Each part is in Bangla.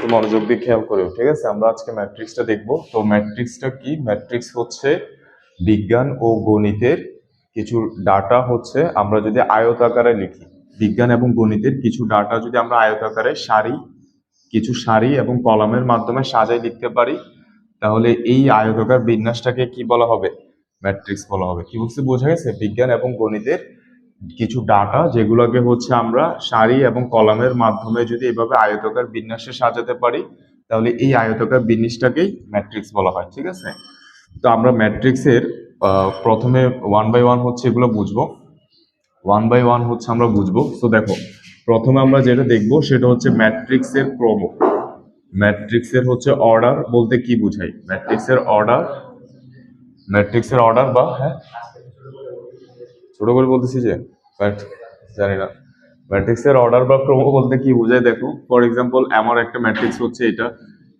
একটু মনোযোগ দিয়ে খেয়াল করেও, ঠিক আছে? আমরা আজকে ম্যাট্রিক্সটা দেখবো। তো ম্যাট্রিক্সটা কি? ম্যাট্রিক্স হচ্ছে বিজ্ঞান ও গণিতের কিছু ডাটা হচ্ছে আমরা যদি আয়তাকারে লিখি, বিজ্ঞান এবং গণিতের কিছু ডাটা যদি আমরা আয়তাকারে কিছু সারি এবং কলামের মাধ্যমে সাজাই লিখতে পারি, তাহলে এই আয়তাকার বিন্যাসটাকে কি বলা হবে? ম্যাট্রিক্স বলা হবে। কি বলছি, বোঝা গেছে? বিজ্ঞান এবং গণিতের কিছু ডাটা যেগুলোকে হচ্ছে আমরা সারি এবং কলামের মাধ্যমে যদি এভাবে আয়তাকার বিন্যাসে সাজাতে পারি, তাহলে এই আয়তাকার বিন্যাসটাকেই ম্যাট্রিক্স বলা হয়, ঠিক আছে? তো আমরা ম্যাট্রিক্সের প্রথমে ওয়ান বাই ওয়ান হচ্ছে এগুলো বুঝবো। ওয়ান বাই ওয়ান হচ্ছে আমরা বুঝবো। তো দেখো, প্রথমে আমরা যেটা দেখবো সেটা হচ্ছে ম্যাট্রিক্সের ক্রম। ম্যাট্রিক্সের হচ্ছে অর্ডার বলতে কি বুঝাই? ম্যাট্রিক্সের অর্ডার বা হ্যাঁ, ছোট করে বলতেছি যে জানি না ম্যাট্রিক্সের অর্ডার বা ক্রম বলতে কি বোঝায়। দেখো, ফর এক্সাম্পল আমার একটা ম্যাট্রিক্স হচ্ছে এটা,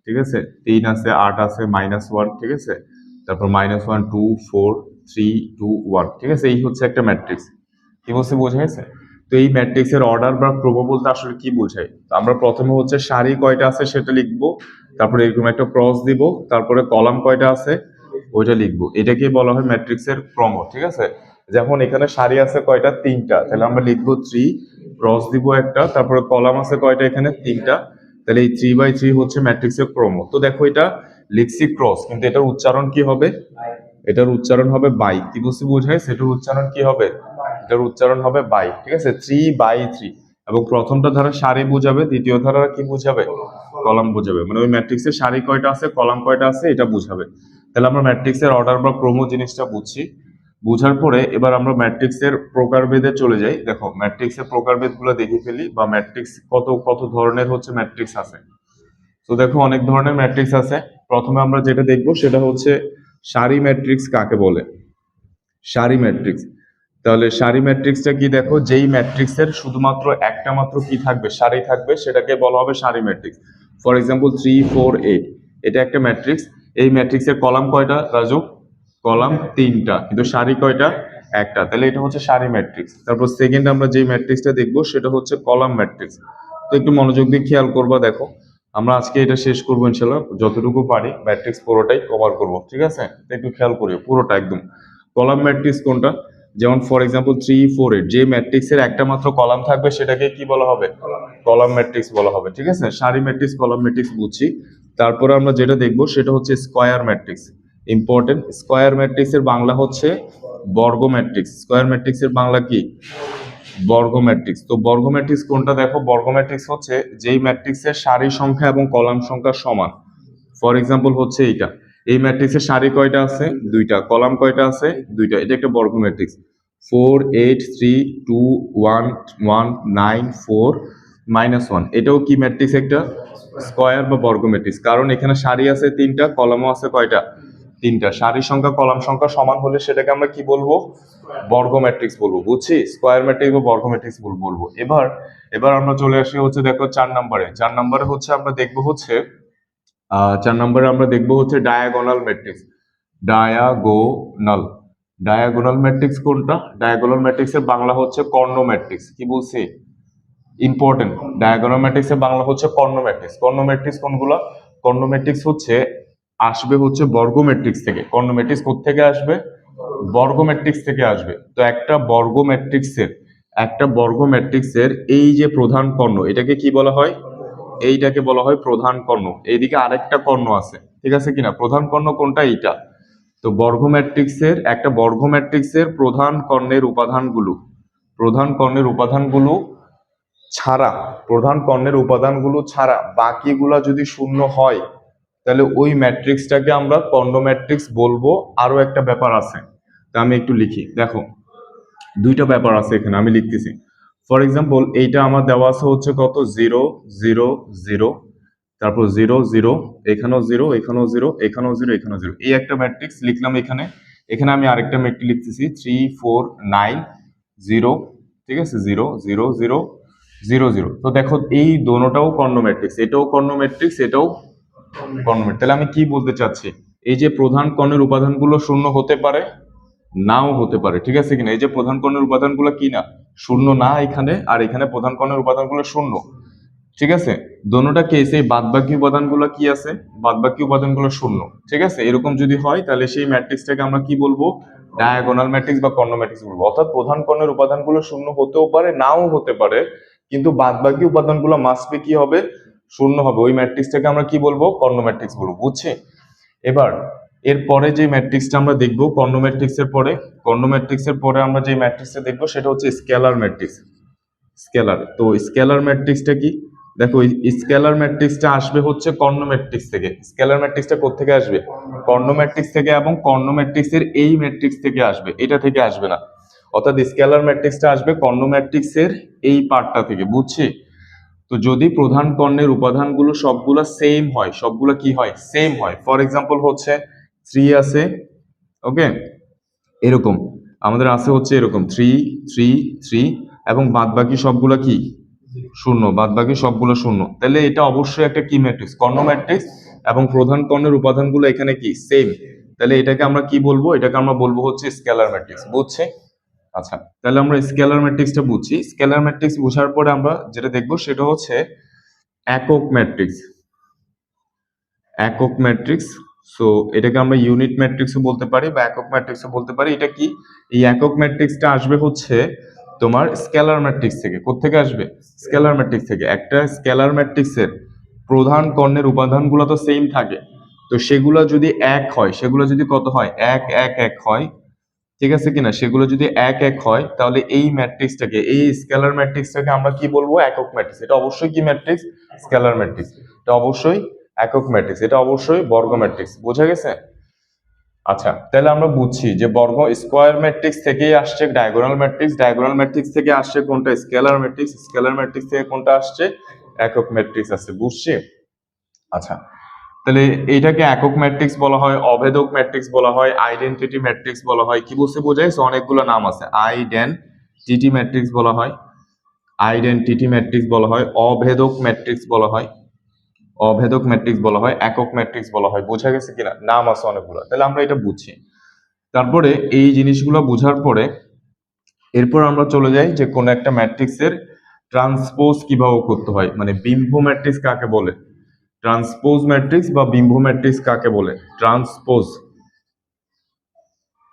ঠিক আছে? 3 আছে, 8 আছে, -1, ঠিক আছে? তারপর -1, 2, 4, 3, 2, 1, ঠিক আছে? এই হচ্ছে একটা ম্যাট্রিক্স। কি বলছে, বোঝা গেছে? তো এই ম্যাট্রিক্সের অর্ডার বা ক্রম বলতে আসলে কি বোঝায়? তো আমরা প্রথমে হচ্ছে সারি কয়টা আছে সেটা লিখবো, তারপরে এরকম একটা ক্রস দিব, তারপরে কলাম কয়টা আছে ওইটা লিখবো। এটাকে বলা হয় ম্যাট্রিক্সের ক্রম, ঠিক আছে? যেমন এখানে সারি আছে কয়টা? 3টা, তাহলে আমরা লিখবো 3, ক্রস দিব একটা, তারপরে কলাম আছে কয়টা? এখানে 3টা, তাহলে এই 3/3 হচ্ছে ম্যাট্রিক্সের ক্রম। তো দেখো, এটা লিখছি ক্রস, কিন্তু এটার উচ্চারণ কি হবে? এটার উচ্চারণ হবে বাই। কি বলছি, বোঝায়? সেটার উচ্চারণ কি হবে? এটার উচ্চারণ হবে বাই, ঠিক আছে? 3/3। এবং প্রথমটা ধারা সারি বুঝাবে, দ্বিতীয় ধারা কি বুঝাবে? কলাম বুঝাবে। মানে ওই ম্যাট্রিক্সের সারি কয়টা আছে, কলাম কয়টা আছে, এটা বুঝাবে। তাহলে আমরা ম্যাট্রিক্সের অর্ডার বা ক্রম জিনিসটা বুঝছি। বুঝার পরে এবার আমরা ম্যাট্রিক্সের প্রকারভেদে চলে যাই। দেখো, ম্যাট্রিক্সের প্রকারভেদ গুলো দেখে ফেলি, বা ম্যাট্রিক্স কত কত ধরনের হচ্ছে ম্যাট্রিক্স আছে। তো দেখো, অনেক ধরনের ম্যাট্রিক্স আছে। প্রথমে আমরা যেটা দেখবো সেটা হচ্ছে সারি ম্যাট্রিক্স কাকে বলে। সারি ম্যাট্রিক্স, তাহলে সারি ম্যাট্রিক্সটা কি? দেখো, যেই ম্যাট্রিক্সের শুধুমাত্র একটা মাত্র কি থাকবে? সারি থাকবে, সেটাকে বলা হবে সারি ম্যাট্রিক্স। ফর এক্সাম্পল 3, 4, 8, এটা একটা ম্যাট্রিক্স। এই ম্যাট্রিক্সের কলাম কয়টা রাজু? কলাম 3টা, কিন্তু সারি কয়টা? একটা, তাহলে এটা হচ্ছে সারি ম্যাট্রিক্স। তারপর সেকেন্ড আমরা যে ম্যাট্রিক্সটা দেখবো সেটা হচ্ছে কলাম ম্যাট্রিক্স। তো একটু মনোযোগ দিয়ে খেয়াল করবা। দেখো, আমরা আজকে এটা শেষ করবো ইনশাল্লাহ, যতটুকু পারি ম্যাট্রিক্স পুরোটাই কভার করব, ঠিক আছে? তো একটু খেয়াল করিও পুরোটা একদম। কলাম ম্যাট্রিক্স কোনটা? যেমন ফর এক্সাম্পল 3, 4, 8, যে ম্যাট্রিক্সের একটা মাত্র কলাম থাকবে সেটাকে কি বলা হবে? কলাম ম্যাট্রিক্স বলা হবে, ঠিক আছে? সারি ম্যাট্রিক্স, কলাম ম্যাট্রিক্স বুঝছি। তারপরে আমরা যেটা দেখবো সেটা হচ্ছে স্কয়ার ম্যাট্রিক্স। ইম্পর্টেন্ট, স্কয়ার ম্যাট্রিক্সের বাংলা হচ্ছে বর্গ ম্যাট্রিক্স। স্কয়ার ম্যাট্রিক্সের বাংলা কি? বর্গ ম্যাট্রিক্স। তো বর্গ ম্যাট্রিক্স কোনটা? দেখো, বর্গ ম্যাট্রিক্স হচ্ছে যেই ম্যাট্রিক্সের সারি সংখ্যা এবং কলাম সংখ্যা সমান। ফর এক্সাম্পল হচ্ছে এইটা, এই ম্যাট্রিক্সের সারি কয়টা আছে? 2টা, কলাম কয়টা আছে? 2টা, এটা একটা বর্গ ম্যাট্রিক্স। 4, 8, 3, 2, 1, 1, 9, 4, -1, এটাও কি ম্যাট্রিক্স? একটা স্কয়ার বা বর্গ ম্যাট্রিক্স। কারণ এখানে সারি আছে 3টা, কলামও আছে কয়টা? 3টা। সারি সংখ্যা কলাম সংখ্যা সমান হলে সেটাকে আমরা কি বলবো? বর্গ ম্যাট্রিক্স বলবো, বুঝছি? স্কয়ার ম্যাট্রিক্স বা বর্গ ম্যাট্রিক্স বলবো। এবার এবার আমরা চলে আসি হচ্ছে, দেখো 4 নম্বরে। 4 নম্বরে হচ্ছে আমরা দেখবো হচ্ছে 4 নম্বরে আমরা দেখবো হচ্ছে diagonal matrix. Diagonal diagonal matrix কোনটা? ডায়াগোনাল ম্যাট্রিক্সের বাংলা হচ্ছে কর্ণ ম্যাট্রিক্স। কি বলছি? ইম্পর্টেন্ট, ডায়াগোনাল ম্যাট্রিক্সের বাংলা হচ্ছে কর্ণ ম্যাট্রিক্স। কর্ণ ম্যাট্রিক্স কোনগুলা? কর্ণ ম্যাট্রিক্স হচ্ছে আসবে হচ্ছে বর্গ ম্যাট্রিক্স থেকে। কর্ণ ম্যাট্রিক্স কোত্থেকে আসবে? বর্গ ম্যাট্রিক্স থেকে আসবে। তো একটা বর্গ ম্যাট্রিক্সের এই যে প্রধান কর্ণ, এটাকে কি বলা হয়? এইটাকে বলা হয় প্রধান কর্ণ। এইদিকে আরেকটা কর্ণ আছে, ঠিক আছে কিনা? প্রধান কর্ণ কোনটা? এইটা। তো একটা বর্গ ম্যাট্রিক্সের প্রধান কর্ণের উপাদানগুলো ছাড়া বাকিগুলা যদি শূন্য হয়, তাহলে ওই ম্যাট্রিক্সটাকে আমরা কর্ণ ম্যাট্রিক্স বলবো। আরো একটা ব্যাপার আছে, তা আমি একটু লিখি। দেখো, 2টা ব্যাপার আছে এখানে, আমি লিখতেছি। ফর এক্সাম্পল এইটা আমার দেওয়া আছে হচ্ছে কত? 0, 0, 0, তারপর 0, 0, এখানেও 0, এখানেও 0, এখানেও 0, এখানেও 0, এই একটা ম্যাট্রিক্স লিখলাম। এখানে এখানে আমি আরেকটা ম্যাট্রিক্স লিখতেছি 3, 4, 9, 0, ঠিক আছে? 0, 0, 0, 0, 0। তো দেখো, এই দোনোটাও কর্ণ ম্যাট্রিক্স, এটাও কর্ণ ম্যাট্রিক্স, এটাও কর্ণ ম্যাট্রিক্স। তাহলে আমি কি বলতে চাচ্ছি? এই যে প্রধান কর্ণের উপাদানগুলো শূন্য হতে পারে, নাও হতে পারে, ঠিক আছে কিনা? এই যে প্রধান কর্ণের উপাদানগুলো কি না? শূন্য না এখানে, আর এখানে প্রধান কর্ণের উপাদানগুলো শূন্য। ঠিক আছে, দোনোটা কেসে বাদবাকি উপাদানগুলো কি আছে, বাদবাকি উপাদানগুলো শূন্য। ঠিক আছে, এরকম যদি হয় তাহলে সেই ম্যাট্রিক্সটাকে আমরা কি বলবো, ডায়াগোনাল ম্যাট্রিক্স বা কর্ণ ম্যাট্রিক্স বলবো। অর্থাৎ প্রধান কর্ণের উপাদানগুলো শূন্য হতেও পারে, নাও হতে পারে, কিন্তু বাদবাকি উপাদানগুলো মাস্ট বি কি হবে, শূন্য হবে। ওই ম্যাট্রিক্সটাকে আমরা কি বলবো, কর্ণ ম্যাট্রিক্স বলবো। বুঝছি? এবার এরপরে যে ম্যাট্রিক্সটা আমরা দেখবো কর্ণ ম্যাট্রিক্সের পরে, কর্ণ ম্যাট্রিক্সের পরে আমরা যে ম্যাট্রিক্সটা দেখবো সেটা হচ্ছে স্কেলার ম্যাট্রিক্স। স্কেলার, তো স্কেলার ম্যাট্রিক্সটা কি, দেখো স্কেলার ম্যাট্রিক্সটা আসবে হচ্ছে কর্ণ ম্যাট্রিক্স থেকে। স্কেলার ম্যাট্রিক্সটা কোত্থেকে আসবে, কর্ণ ম্যাট্রিক্স থেকে, এবং কর্ণ ম্যাট্রিক্সের এই ম্যাট্রিক্স থেকে আসবে, এটা থেকে আসবে না। অর্থাৎ স্কেলার ম্যাট্রিক্সটা আসবে কর্ণ ম্যাট্রিক্সের এই পার্টটা থেকে। বুঝছি? তো যদি প্রধান কর্ণের উপাদানগুলো সবগুলা সেম হয়, সবগুলা কি হয়, সেম হয়। ফর এক্সাম্পল হচ্ছে 3 আছে, ওকে, এরকম আমাদের আছে হচ্ছে এরকম 3 3 3, এবং বাদবাকি সবগুলা কি শূন্য, বাদবাকি সবগুলো শূন্য, তাহলে এটা অবশ্যই একটা কি ম্যাট্রিক্স, কর্ণ ম্যাট্রিক্স, এবং প্রধান কর্ণের উপাদানগুলো এখানে কি সেম। তাহলে এটাকে আমরা কি বলবো, এটাকে আমরা বলবো হচ্ছে স্কেলার ম্যাট্রিক্স। বুঝছে? আচ্ছা, তাহলে আমরা স্কেলার ম্যাট্রিক্সটা বুঝছি। স্কেলার ম্যাট্রিক্স বোঝার পরে আমরা যেটা দেখবো সেটা হচ্ছে একক ম্যাট্রিক্স। একক ম্যাট্রিক্স, সো এটাকে আমরা ইউনিট ম্যাট্রিক্সও বলতে পারি বা একক ম্যাট্রিক্সও বলতে পারি। এটা কি, এই একক ম্যাট্রিক্সটা আসবে হচ্ছে তোমার স্কেলার ম্যাট্রিক্স থেকে। কোত্থেকে আসবে, স্কেলার ম্যাট্রিক্স থেকে। একটা স্কেলার ম্যাট্রিক্সের প্রধান কর্ণের উপাদানগুলো তো সেম থাকে, তো সেগুলো যদি এক হয়, সেগুলো যদি কত হয়, এক এক এক হয়, ঠিক আছে কিনা, সেগুলো যদি এক এক হয় তাহলে এই ম্যাট্রিক্সটাকে, এই স্কেলার ম্যাট্রিক্সটাকে আমরা কি বলবো, একক ম্যাট্রিক্স। এটা অবশ্যই কি ম্যাট্রিক্স, স্কেলার ম্যাট্রিক্স। এটা অবশ্যই একক ম্যাট্রিক্স, এটা অবশ্যই বর্গ ম্যাট্রিক্স। বোঝা গেছে? আচ্ছা, তাহলে আমরা বুঝছি যে বর্গ স্কোয়ার ম্যাট্রিক্স থেকেই আসছে ডায়াগোনাল ম্যাট্রিক্স, ডায়াগোনাল ম্যাট্রিক্স থেকে আসছে কোনটা, স্কেলার ম্যাট্রিক্স, স্কেলার ম্যাট্রিক্স থেকে কোনটা আসছে, একক ম্যাট্রিক্স আসছে। বুঝছি? আচ্ছা, তাহলে এইটাকে একক ম্যাট্রিক্স বলা হয়, অভেদক ম্যাট্রিক্স বলা হয়, আইডেন্টিটি ম্যাট্রিক্স বলা হয়। কি বলতে বোঝায়, অনেকগুলো নাম আছে। আইডেন্টিটি ম্যাট্রিক্স বলা হয়, আইডেন্টিটি ম্যাট্রিক্স বলা হয়, অভেদক ম্যাট্রিক্স বলা হয়, অভেদক ম্যাট্রিক্স বলা হয়, একক ম্যাট্রিক্স বলা হয়। বোঝা গেছে কিনা, নাম আছে অনেকগুলো। তাহলে আমরা এটা বুঝছি। তারপরে এই জিনিসগুলো বোঝার পরে এরপর আমরা চলে যাই যে কোন একটা ম্যাট্রিক্সের ট্রান্সপোজ কিভাবে করতে হয়, মানে বিম্ব ম্যাট্রিক্স কাকে বলে, ট্রান্সপোজ ম্যাট্রিক্স বা বিম্ব ম্যাট্রিক্স কাকে বলে, ট্রান্সপোজ,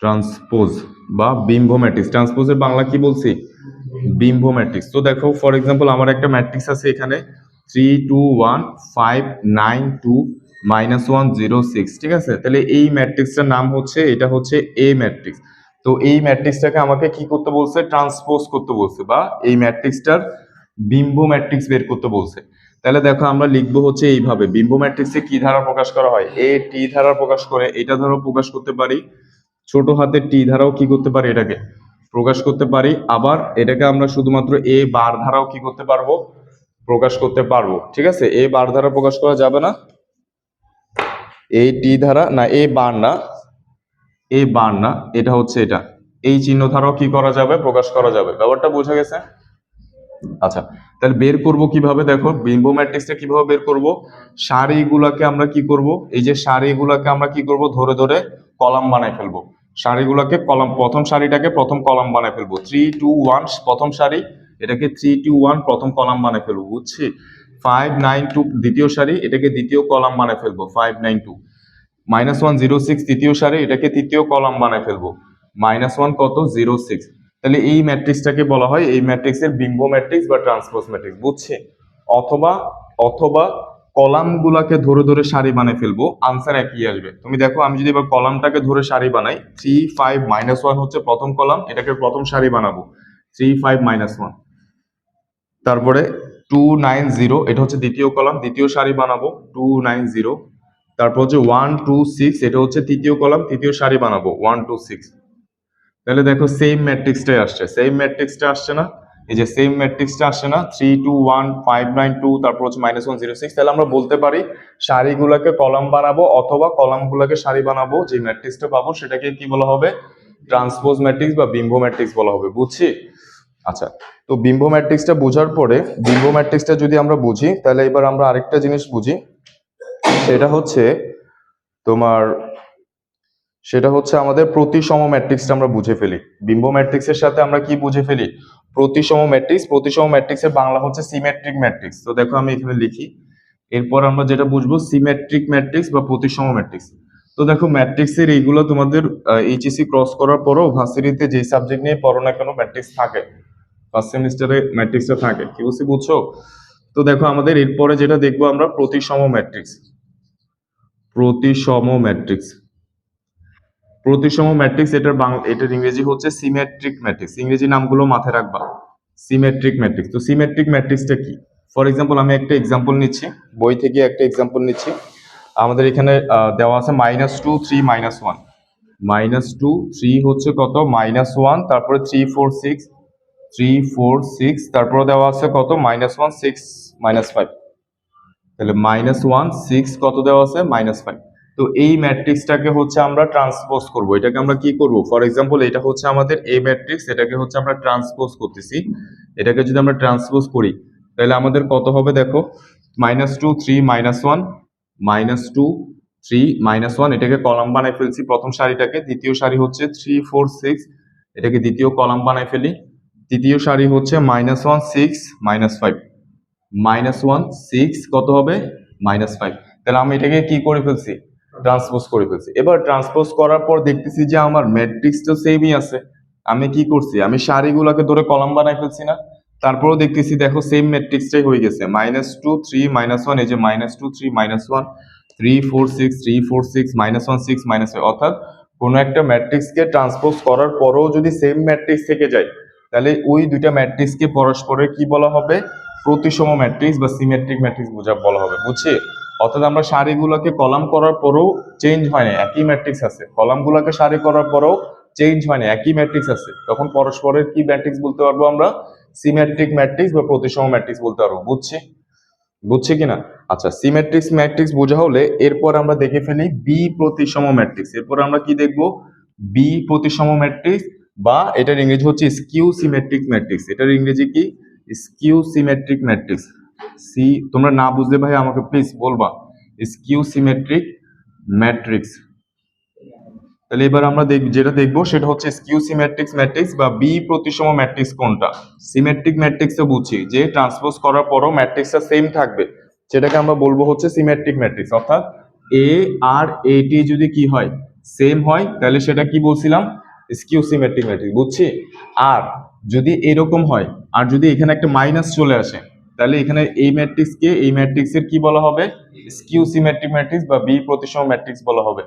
ট্রান্সপোজ বা বিম্ব ম্যাট্রিক্স। ট্রান্সপোজের বাংলা কি বলছি, বিম্ব ম্যাট্রিক্স। তো দেখো ফর এক্সাম্পল আমার একটা ম্যাট্রিক্স আছে এখানে 3 2 1 5 9 2 -1 0 6, ঠিক আছে। তাহলে এই ম্যাট্রিক্সটার নাম হচ্ছে, এটা হচ্ছে এ ম্যাট্রিক্স। তো এই ম্যাট্রিক্সটাকে আমাকে কি করতে বলছে, ট্রান্সপোজ করতে বলছে, বা এই ম্যাট্রিক্সটার বিম্ব ম্যাট্রিক্স বের করতে বলছে। তাহলে দেখো আমরা লিখবো হচ্ছে এইভাবে, বিম্ব ম্যাট্রিক্সে কি ধারা প্রকাশ করা হয়, এ টি ধারা প্রকাশ করে, এটা ধরো প্রকাশ করতে পারি ছোট হাতের টি ধারাও কি করতে পারি, এটাকে প্রকাশ করতে পারি। আবার এটাকে আমরা শুধুমাত্র এ বার ধারাও কি করতে পারবো, প্রকাশ করতে পারবো। ঠিক আছে, এ বার ধারা প্রকাশ করা যাবে না, এই টি ধারা না, এ বার না, এ বার না, এটা হচ্ছে এটা, এই চিহ্ন ধারাও কি করা যাবে, প্রকাশ করা যাবে। ব্যাপারটা বোঝা গেছে? আচ্ছা, তাহলে বের করব কিভাবে, দেখো বিম্ব ম্যাট্রিক্সটা কিভাবে বের করব, সারিগুলাকে আমরা কি করব, এই যে সারিগুলাকে আমরা কি করব, ধরে ধরে কলাম বানাই ফেলবো। সারিগুলাকে কলাম, প্রথম সারিটাকে প্রথম কলাম বানাই ফেলবো, 3 2 1 প্রথম সারি, এটাকে 3 2 1 প্রথম কলাম বানাই ফেলবো। বুঝছি? 5 9 2 দ্বিতীয় সারি, এটাকে দ্বিতীয় কলাম বানাই ফেলবো, 5 9 2 -1 0 6 তৃতীয় সারি, এটাকে তৃতীয় কলাম বানাই ফেলবো, -1 কত 0 6। তাহলে এই ম্যাট্রিক্সটাকে বলা হয়, এই ম্যাট্রিক্সের বিম্ব ম্যাট্রিক্স বা ট্রান্সপোজ ম্যাট্রিক্স। বুঝছে? অথবা অথবা কলাম গুলাকে ধরে ধরে সারি বানাই ফেলবো, আনসার একই আসবে। তুমি দেখো আমি যদি এবার কলামটাকে ধরে সারি বানাই, 3 5 -1 হচ্ছে প্রথম কলাম, এটাকে প্রথম সারি বানাবো, 3 5 -1। তারপরে 2 9 0, এটা হচ্ছে দ্বিতীয় কলাম, দ্বিতীয় সারি বানাবো, 2 9 0। তারপর হচ্ছে 1 2 6, এটা হচ্ছে তৃতীয় কলাম, তৃতীয় সারি বানাবো, 1 2 6। তাহলে দেখো সেম ম্যাট্রিক্সটাই আসছে, সেম ম্যাট্রিক্সটা আসছে না, এই যে সেম ম্যাট্রিক্সটা আসছে না, 3 2 1 5 9 2, তারপর হচ্ছে -1 0 6। তাহলে আমরা বলতে পারি সারিগুলোকে কলাম বানাবো অথবা কলামগুলোকে সারি বানাবো, যে ম্যাট্রিক্সটা পাবো সেটাকে কি বলা হবে, ট্রান্সপোজ ম্যাট্রিক্স বা বিম্ব ম্যাট্রিক্স বলা হবে। বুঝছি? আচ্ছা, তো বিম্ব ম্যাট্রিক্সটা বোঝার পরে, বিম্ব ম্যাট্রিক্সটা যদি আমরা বুঝি তাহলে এবার আমরা আরেকটা জিনিস বুঝি, সেটা হচ্ছে তোমার, সেটা হচ্ছে আমাদের প্রতিসম ম্যাট্রিক্সটা আমরা বুঝে ফেলি। বিম্ব ম্যাট্রিক্সের সাথে আমরা কি বুঝে ফেলি, প্রতিসম ম্যাট্রিক্স, প্রতিসম ম্যাট্রিক্সের বাংলা হচ্ছে সিমেট্রিক ম্যাট্রিক্স। তো দেখো আমি এখানে লিখি, এরপর আমরা যেটা বুঝবো সিমেট্রিক ম্যাট্রিক্স বা প্রতিসম ম্যাট্রিক্স। তো দেখো ম্যাট্রিক্সের এইগুলো তোমাদের এইচএসসি ক্রস করার পরও ভার্সিটিতে যে সাবজেক্ট নিয়ে পড়ো না কেন ম্যাট্রিক্স থাকে, ফার্স্ট সেমিস্টারে ম্যাট্রিক্সটা থাকে, কি বলছি বুঝছো? তো দেখো আমাদের এরপরে যেটা দেখবো আমরা প্রতিসম ম্যাট্রিক্স। প্রতিসম ম্যাট্রিক্স, প্রতিসম ম্যাট্রিক্স এটার ইংরেজি হচ্ছে সিমেট্রিক ম্যাট্রিক্স। ইংরেজি নামগুলো মাথায় রাখবা, সিমেট্রিক ম্যাট্রিক্স। তো সিমেট্রিক ম্যাট্রিক্সটা কি? ফর এক্সাম্পল আমি একটা এক্সাম্পল নিচ্ছি, বই থেকে একটা এক্সাম্পল নিচ্ছি। আমাদের এখানে দেওয়া আছে -2 3 -1, -2 3 হচ্ছে কত -1, তারপরে 3 4 6, 3 4 6, তারপরে দেওয়া আছে কত -1 6 -5, তাহলে -1 6 কত দেওয়া আছে -5। তো এই ম্যাট্রিক্সটাকে হচ্ছে আমরা ট্রান্সপোজ করব, এটাকে আমরা কি করব? ফর এক্সাম্পল এটা হচ্ছে আমাদের এ ম্যাট্রিক্স, এটাকে হচ্ছে আমরা ট্রান্সপোজ করতেছি। এটাকে যদি আমরা ট্রান্সপোজ করি তাহলে আমাদের কত হবে দেখো, -2 3 -1, -2 3 -1, এটাকে কলাম বানাই ফেলছি প্রথম সারিটাকে। দ্বিতীয় সারি হচ্ছে 3 4 6, এটাকে দ্বিতীয় কলাম বানাই ফেলি। তৃতীয় সারি হচ্ছে -1 6 -5, -1 6 কত হবে -5। তাহলে আমি এটাকে কি করে ফেলছি? ট্রান্সপোজ করে ফেলছি। এবার ট্রান্সপোজ করার পর দেখতেছি যে আমার ম্যাট্রিক্স তো সেমই আছে। আমি কি করছি? আমি সারিগুলোকে ধরে কলাম বানাই ফেলছি না? তারপরেও দেখতেছি দেখো সেম ম্যাট্রিক্সটাই হয়ে গেছে, -2 3 -1, এই যে -2 3 -1 3 4 6 3 4 6 -1 6 -5। অর্থাৎ কোনো একটা ম্যাট্রিক্সকে ট্রান্সপোজ করার পরেও যদি সেম ম্যাট্রিক্স থেকে যায় তাহলে ওই দুইটা ম্যাট্রিক্সকে পরস্পরের কি বলা হবে? প্রতিসম ম্যাট্রিক্স বা সিমেট্রিক ম্যাট্রিক্স বলা হবে, বুঝছি? অর্থাৎ আমরা সারিগুলোকে কলাম করার পরেও চেঞ্জ হয় না, একই ম্যাট্রিক্স আছে। কলামগুলোকে সারি করার পরেও চেঞ্জ হয় না, একই ম্যাট্রিক্স আছে, তখন পরস্পরের কি ম্যাট্রিক্স বলতে পারবো আমরা? সিমেট্রিক ম্যাট্রিক্স বা প্রতিসম ম্যাট্রিক্স বলতে পারবো, বুঝছি কিনা? আচ্ছা, সিমেট্রিক্স ম্যাট্রিক্স বোঝা হলে এরপর আমরা দেখে ফেলি বি প্রতিসম ম্যাট্রিক্স। এরপর আমরা কি দেখবো? বি প্রতিসম ম্যাট্রিক্স, বা এটার ইংরেজি হচ্ছে স্কিউ সিমেট্রিক ম্যাট্রিক্স। এটার ইংরেজি কি? Skew symmetric matrix. তোমরা না বুঝলে ভাই আমাকে প্লিজ বলবা, স্কিউ সিমেট্রিক ম্যাট্রিক্স। তাহলে এবার আমরা যেটা দেখবো সেটা হচ্ছে স্কিউ সিমেট্রিক ম্যাট্রিক্স বা বি প্রতিসম ম্যাট্রিক্স কোনটা। সিমেট্রিক ম্যাট্রিক্সে বুঝছি যে ট্রান্সপোজ করার পরও ম্যাট্রিক্সটা সেম থাকবে, সেটাকে আমরা বলবো হচ্ছে সিমেট্রিক ম্যাট্রিক্স। অর্থাৎ এ আর এটি যদি কি হয়? সেম হয়, তাহলে সেটা কি বলছিলাম? স্কিউ সিমেট্রিক ম্যাট্রিক্স, বুঝছি? আর যদি এরকম হয়, আর যদি এখানে একটা মাইনাস চলে আসে, তাহলে এখানে এই ম্যাট্রিক্সকে এই ম্যাট্রিক্সের কি বলা হবে? স্কিউ সিমেট্রিক ম্যাট্রিক্স বা বি প্রতিসম ম্যাট্রিক্স বলা হবে।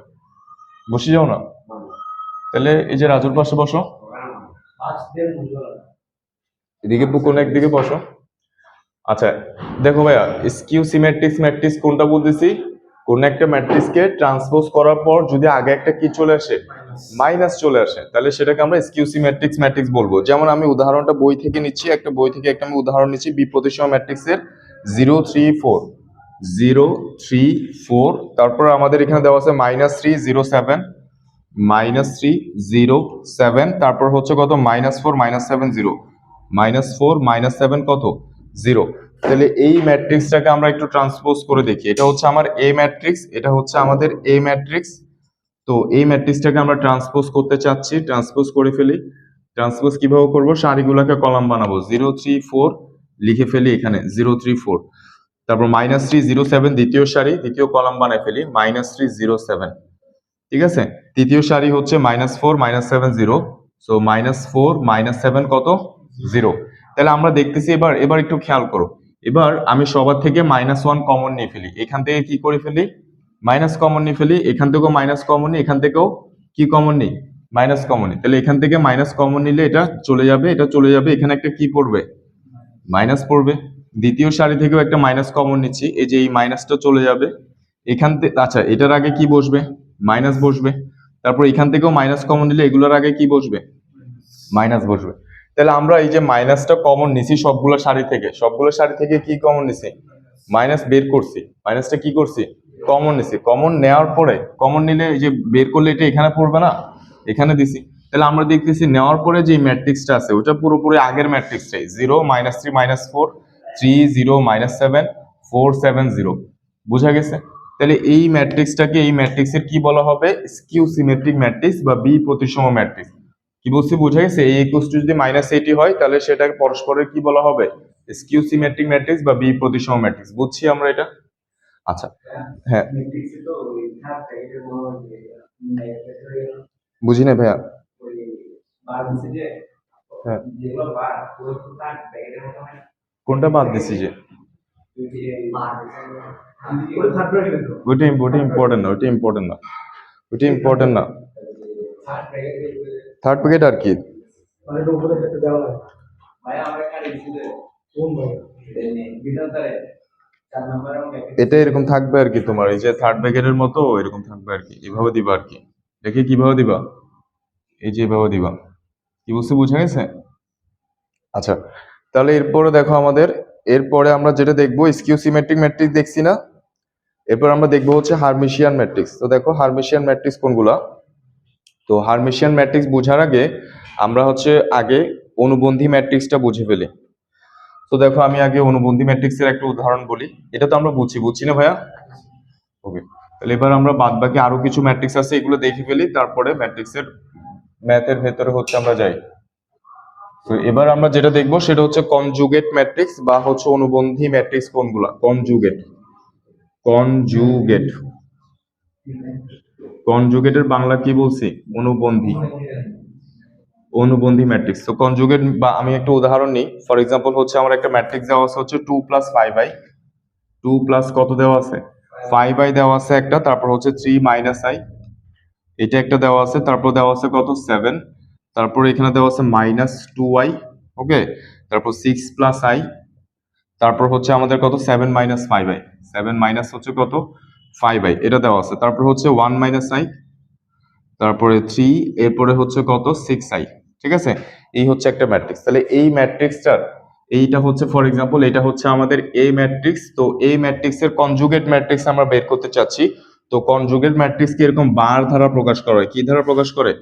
বসে যাও না, তাহলে এই যে রাজুর পাশে বসো, এদিকে কোন একদিকে বসো। আচ্ছা দেখো ভাইয়া, স্কিউ সিমেট্রিক ম্যাট্রিক্স কোনটা বলতেছি? কোন একটা ম্যাট্রিক্সকে ট্রান্সপোজ করার পর যদি আগে একটা কি চলে আসে? মাইনাস চলে আসে, তাহলে সেটাকে আমরা স্কিউ সিমেট্রিক ম্যাট্রিক্স বলবো। যেমন আমি উদাহরণটা বই থেকে নিচ্ছি, একটা বই থেকে একটা আমি উদাহরণ নিচ্ছি বি প্রতিসম ম্যাট্রিক্সের 0 3 4, 0 3 4, তারপর আমাদের এখানে দেওয়া আছে -3 0 7, -3 0 7, তারপর হচ্ছে কত -4 -7 0, -4 -7 কত 0। তাহলে এই ম্যাট্রিক্সটাকে আমরা একটু ট্রান্সপোজ করে দেখি। এটা হচ্ছে আমার এ ম্যাট্রিক্স, এটা হচ্ছে আমাদের এ ম্যাট্রিক্স। তো এই ম্যাট্রিক্সটাকে আমরা ট্রান্সপোজ করতে চাচ্ছি, ট্রান্সপোজ করে ফেলি। ট্রান্সপোজ কিভাবে করব? সারিগুলোকে কলাম বানাবো, 0 3 4 লিখে ফেলি এখানে 0 3 4, তারপর -3 0 7 দ্বিতীয় সারি, দ্বিতীয় কলাম বানাই ফেলি -3 0 7, ঠিক আছে? তৃতীয় সারি হচ্ছে -4 -7 0, সো -4 -7 কত 0। তাহলে আমরা দেখতেছি এবার একটু খেয়াল করো, এবার আমি সবার থেকে -1 কমন নিয়ে ফেলি, এখান থেকে কি করে ফেলি? মাইনাস কমন নিয়ে ফেলি, এখান থেকেও মাইনাস কমন নিই, এখান থেকেও কি কমন নিই? মাইনাস কমন নিই। তাহলে এখান থেকে মাইনাস কমন নিলে এটা চলে যাবে, এটা চলে যাবে, এখানে একটা কি পড়বে? মাইনাস পড়বে। দ্বিতীয় সারি থেকেও একটা মাইনাস কমন নিচ্ছি, এই যে এই মাইনাসটা চলে যাবে এখান থেকে। আচ্ছা, এটার আগে কি বসবে? মাইনাস বসবে। তারপর এখান থেকেও মাইনাস কমন নিলে এগুলোর আগে কি বসবে? মাইনাস বসবে। তাহলে আমরা এই যে মাইনাসটা কমন নিছি সবগুলো সারি থেকে কি কমন নিছি? মাইনাস বের করছি, মাইনাসটা কি করছি? কমন নিছি। কমন নেওয়ার পরে, কমন নিলে এই যে বের করলে এটা এখানে পড়বে না, এখানে দিছি। তাহলে আমরা দেখতেছি নেওয়ার পরে যে ম্যাট্রিক্সটা আছে ওটা পুরোপুরি আগের ম্যাট্রিক্সটাই, 0 -3 -4 3 0 -7 4 7 0, বুঝা গেছে? তাহলে এই ম্যাট্রিক্সটাকে এই ম্যাট্রিক্সের কি বলা হবে? স্কিউ সিমেট্রিক ম্যাট্রিক্স বা বি প্রতিসম ম্যাট্রিক্স। কি বলছি বুঝা গেছে? a ইকুয়ালস টু যদি -80 হয় তাহলে সেটাকে পরস্পরের কি বলা হবে? স্কিউ সিমেট্রিক ম্যাট্রিক্স বা বি প্রতিসম ম্যাট্রিক্স। বুঝছি আমরা এটা? আচ্ছা হ্যাঁ, বুঝি না ভাইয়া। হ্যাঁ, কোনটা বাদ দিছি যে? ওইটা ইম্পর্টেন্ট না, ওইটা ইম্পর্টেন্ট না, ওইটা ইম্পর্টেন্ট না। থার্ড প্যাকেট আর কি? এটা এরকম থাকবে আর কি, তোমার এই যে থার্ড প্যাকেটের মতো এরকম থাকবে আর কি, এভাবে দিবা আর কি। দেখি কিভাবে দিবা, এই যে এভাবে দিবা। কি বুঝতে বুঝা গেছে? আচ্ছা, তাহলে এরপরে দেখো আমাদের, এরপরে আমরা যেটা দেখবো স্কিউ সিমেট্রিক ম্যাট্রিক্স দেখছি না, এরপর আমরা দেখবো হচ্ছে হারমিশিয়ান ম্যাট্রিক্স। তো দেখো হারমিশিয়ান ম্যাট্রিক্স কোনগুলা? তো হারমিশিয়ান ম্যাট্রিক্স বোঝার আগে আমরা হচ্ছে আগে অনুবন্ধী ম্যাট্রিক্সটা বুঝে ফেলি। তো দেখো আমি আগে অনুবন্ধী ম্যাট্রিক্সের একটা উদাহরণ বলি, এটা তো আমরা বুঝছি না ভাইয়া? ওকে, তাহলে এবার আমরা বাদ বাকি আরো কিছু ম্যাট্রিক্স আছে এগুলো দেখে ফেলি, তারপরে ম্যাট্রিক্সের ম্যাথের ভেতরে হচ্ছে আমরা যাই। তো এবার আমরা যেটা দেখবো সেটা হচ্ছে কনজুগেট ম্যাট্রিক্স বা হচ্ছে অনুবন্ধী ম্যাট্রিক্স কোনগুলা? কনজুগেট, কনজুগেট, কনজুগেটের বাংলা কি বলছি? অনুবন্ধী, অনুবন্ধী ম্যাট্রিক্স। তো কনজুগেট বা আমি একটা উদাহরণ নিই, ফর এক্সাম্পল হচ্ছে আমার একটা ম্যাট্রিক্স দেওয়া আছে হচ্ছে 2 + 5i, 2 প্লাস কত দেওয়া আছে? 5i দেওয়া আছে একটা, তারপর হচ্ছে 3 - i, এটা একটা দেওয়া আছে, তারপর দেওয়া আছে কত? 7, তারপর এখানে দেওয়া আছে -2i, ওকে, তারপর 6 + i, তারপর হচ্ছে আমাদের কত? 7 - 5i, 7 মাইনাস হচ্ছে কত? 5i, এটা দেওয়া আছে, তারপর হচ্ছে 1 - i, তারপরে 3, এরপরে হচ্ছে কত? 6i। ঠিক আছে, এই হচ্ছে একটা ম্যাট্রিক্স। তাহলে এই ম্যাট্রিক্সটার, এইটা হচ্ছে ফর এক্সাম্পল এটা হচ্ছে আমাদের এ ম্যাট্রিক্স। তো এই ম্যাট্রিক্সের কনজুগেট ম্যাট্রিক্স আমরা বের করতে চাচ্ছি। তো কনজুগেট ম্যাট্রিক্স কি এরকম বার দ্বারা প্রকাশ করা হয়? কি দ্বারা প্রকাশ করে?